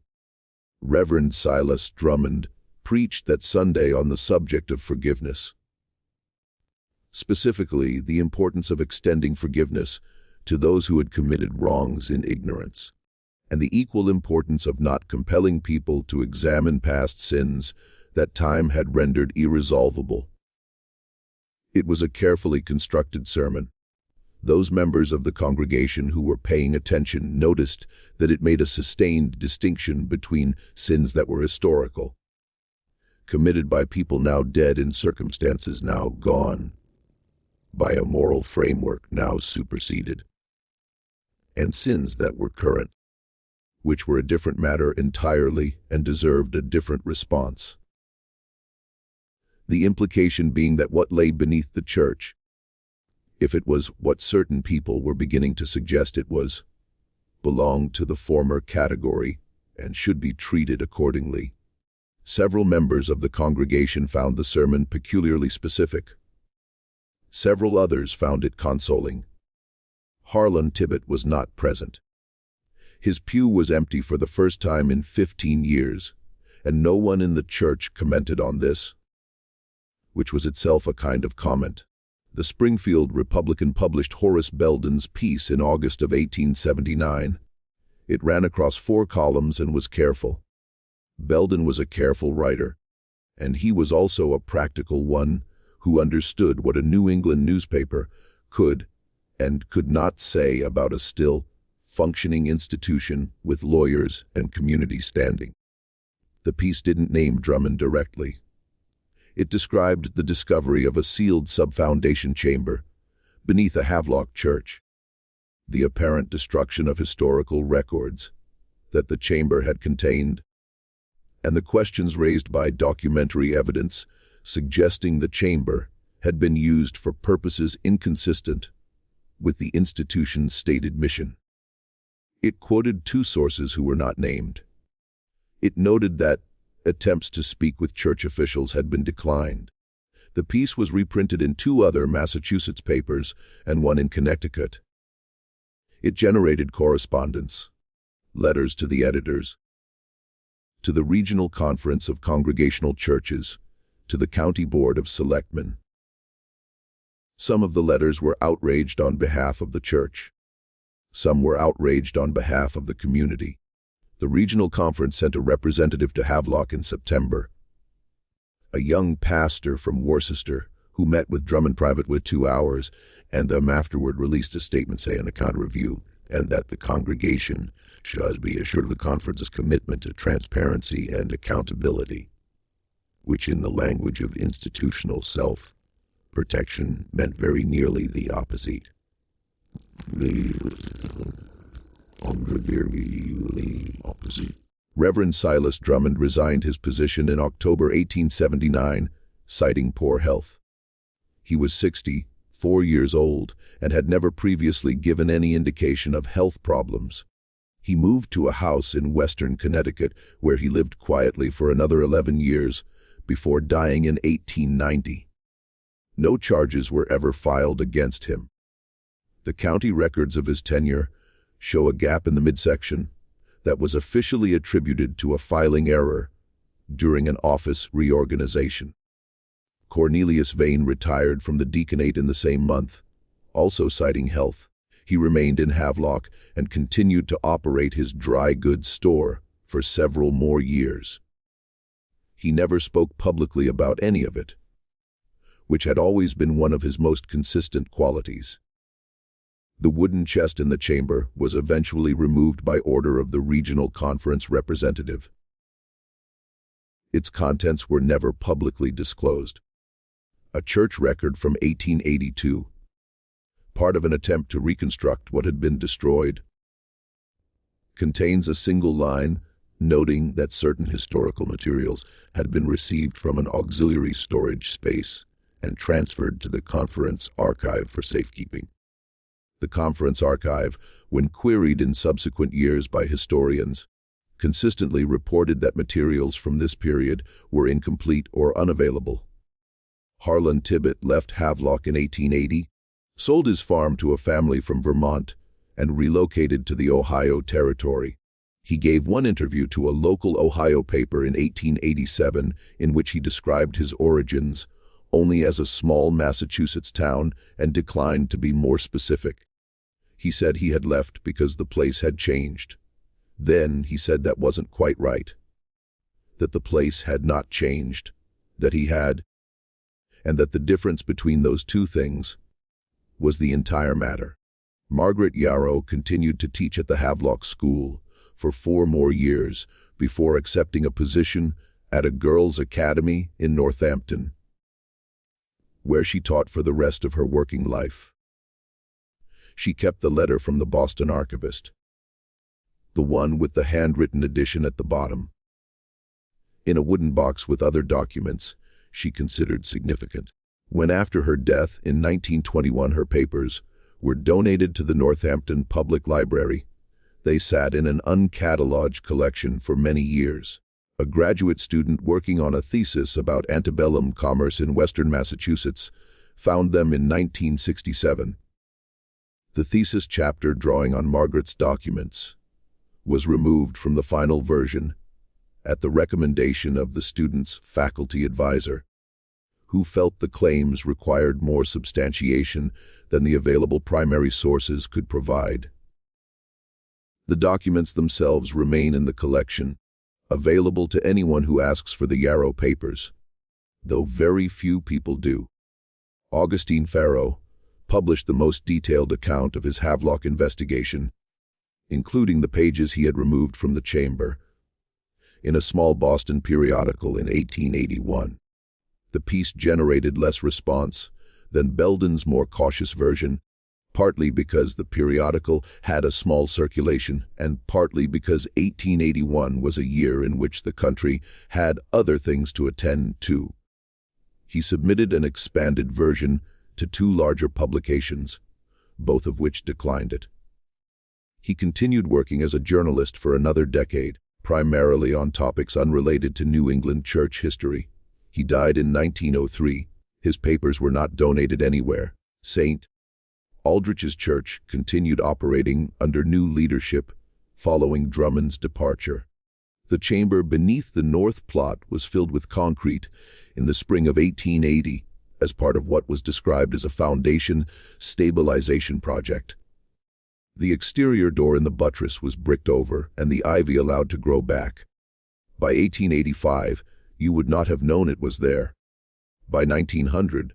Reverend Silas Drummond preached that Sunday on the subject of forgiveness. Specifically, the importance of extending forgiveness to those who had committed wrongs in ignorance, and the equal importance of not compelling people to examine past sins that time had rendered irresolvable. It was a carefully constructed sermon. Those members of the congregation who were paying attention noticed that it made a sustained distinction between sins that were historical, committed by people now dead in circumstances now gone, by a moral framework now superseded, and sins that were current, which were a different matter entirely and deserved a different response. The implication being that what lay beneath the church, if it was what certain people were beginning to suggest it was, belonged to the former category and should be treated accordingly. Several members of the congregation found the sermon peculiarly specific. Several others found it consoling. Harlan Tibbet was not present. His pew was empty for the first time in 15 years, and no one in the church commented on this, which was itself a kind of comment. The Springfield Republican published Horace Belden's piece in August of 1879. It ran across 4 columns and was careful. Belden was a careful writer, and he was also a practical one who understood what a New England newspaper could and could not say about a still functioning institution with lawyers and community standing. The piece didn't name Drummond directly. It described the discovery of a sealed sub-foundation chamber beneath a Havelock church, the apparent destruction of historical records that the chamber had contained, and the questions raised by documentary evidence suggesting the chamber had been used for purposes inconsistent with the institution's stated mission. It quoted 2 sources who were not named. It noted that attempts to speak with church officials had been declined. The piece was reprinted in 2 other Massachusetts papers and one in Connecticut. It generated correspondence, letters to the editors, to the Regional Conference of Congregational Churches, to the County Board of Selectmen. Some of the letters were outraged on behalf of the church. Some were outraged on behalf of the community. The Regional Conference sent a representative to Havelock in September, a young pastor from Worcester, who met with Drummond private with 2 hours, and afterward released a statement saying a kind review, and that the congregation should be assured of the conference's commitment to transparency and accountability, which in the language of institutional self-protection meant very nearly the opposite. Reverend Silas Drummond resigned his position in October 1879, citing poor health. He was 64 years old and had never previously given any indication of health problems. He moved to a house in western Connecticut, where he lived quietly for another 11 years before dying in 1890. No charges were ever filed against him. The county records of his tenure show a gap in the midsection that was officially attributed to a filing error during an office reorganization. Cornelius Vane retired from the deaconate in the same month, also citing health. He remained in Havelock and continued to operate his dry goods store for several more years. He never spoke publicly about any of it, which had always been one of his most consistent qualities. The wooden chest in the chamber was eventually removed by order of the Regional Conference representative. Its contents were never publicly disclosed. A church record from 1882, part of an attempt to reconstruct what had been destroyed, contains a single line noting that certain historical materials had been received from an auxiliary storage space and transferred to the conference archive for safekeeping. The conference archive, when queried in subsequent years by historians, consistently reported that materials from this period were incomplete or unavailable. Harlan Tibbett left Havelock in 1880, sold his farm to a family from Vermont, and relocated to the Ohio Territory. He gave one interview to a local Ohio paper in 1887 in which he described his origins only as a small Massachusetts town and declined to be more specific. He said he had left because the place had changed. Then he said that wasn't quite right, that the place had not changed, that he had, and that the difference between those two things was the entire matter. Margaret Yarrow continued to teach at the Havelock School for 4 more years before accepting a position at a girls' academy in Northampton, where she taught for the rest of her working life. She kept the letter from the Boston archivist, the one with the handwritten edition at the bottom, in a wooden box with other documents she considered significant. When after her death in 1921 her papers were donated to the Northampton Public Library, they sat in an uncatalogued collection for many years. A graduate student working on a thesis about antebellum commerce in western Massachusetts found them in 1967. The thesis chapter drawing on Margaret's documents was removed from the final version at the recommendation of the student's faculty advisor, who felt the claims required more substantiation than the available primary sources could provide. The documents themselves remain in the collection, available to anyone who asks for the Yarrow papers, though very few people do. Augustine Farrow published the most detailed account of his Havelock investigation, including the pages he had removed from the chamber, in a small Boston periodical in 1881. The piece generated less response than Belden's more cautious version, partly because the periodical had a small circulation and partly because 1881 was a year in which the country had other things to attend to. He submitted an expanded version to 2 larger publications, both of which declined it. He continued working as a journalist for another decade, primarily on topics unrelated to New England church history. He died in 1903. His papers were not donated anywhere. St. Aldrich's church continued operating under new leadership following Drummond's departure. The chamber beneath the north plot was filled with concrete in the spring of 1880 as part of what was described as a foundation stabilization project. The exterior door in the buttress was bricked over and the ivy allowed to grow back. By 1885, you would not have known it was there. By 1900,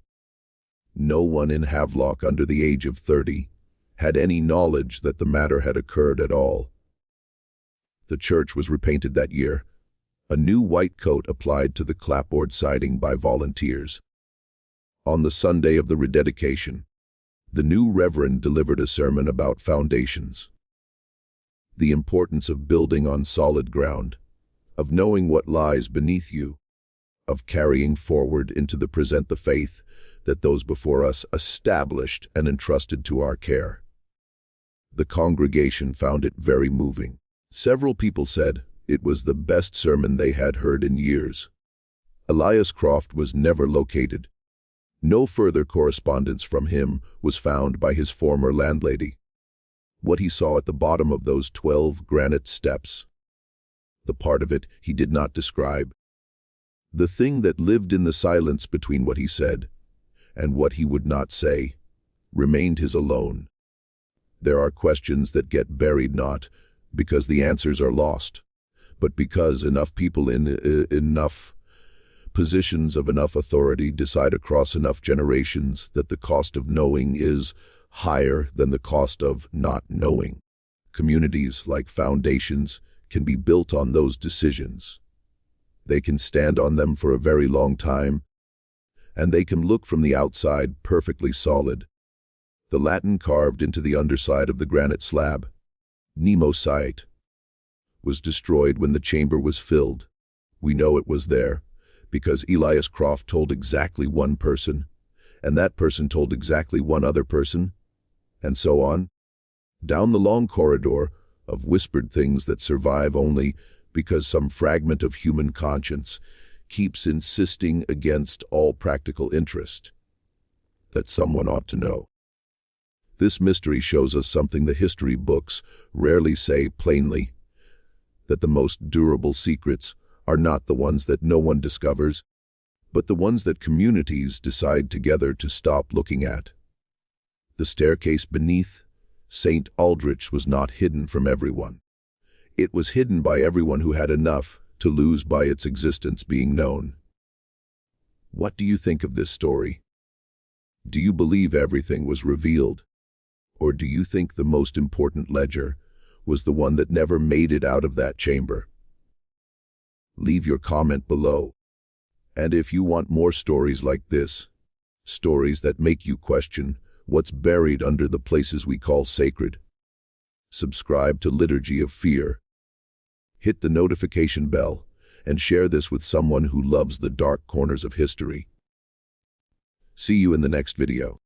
no one in Havelock under the age of 30 had any knowledge that the matter had occurred at all. The church was repainted that year. A new white coat applied to the clapboard siding by volunteers. On the Sunday of the rededication, the new reverend delivered a sermon about foundations. The importance of building on solid ground, of knowing what lies beneath you, of carrying forward into the present the faith that those before us established and entrusted to our care. The congregation found it very moving. Several people said it was the best sermon they had heard in years. Elias Croft was never located. No further correspondence from him was found by his former landlady. What he saw at the bottom of those 12 granite steps, the part of it he did not describe. The thing that lived in the silence between what he said and what he would not say remained his alone. There are questions that get buried not because the answers are lost, but because enough people in enough positions of enough authority decide across enough generations that the cost of knowing is higher than the cost of not knowing. Communities, like foundations, can be built on those decisions. They can stand on them for a very long time, and they can look from the outside perfectly solid. The Latin carved into the underside of the granite slab, Nemo site, was destroyed when the chamber was filled. We know it was there because Elias Croft told exactly one person, and that person told exactly one other person, and so on, down the long corridor of whispered things that survive only because some fragment of human conscience keeps insisting against all practical interest that someone ought to know. This mystery shows us something the history books rarely say plainly, that the most durable secrets are not the ones that no one discovers, but the ones that communities decide together to stop looking at. The staircase beneath St. Aldrich was not hidden from everyone. It was hidden by everyone who had enough to lose by its existence being known. What do you think of this story? Do you believe everything was revealed? Or do you think the most important ledger was the one that never made it out of that chamber? Leave your comment below. And if you want more stories like this, stories that make you question what's buried under the places we call sacred, subscribe to Liturgy of Fear. Hit the notification bell and share this with someone who loves the dark corners of history. See you in the next video.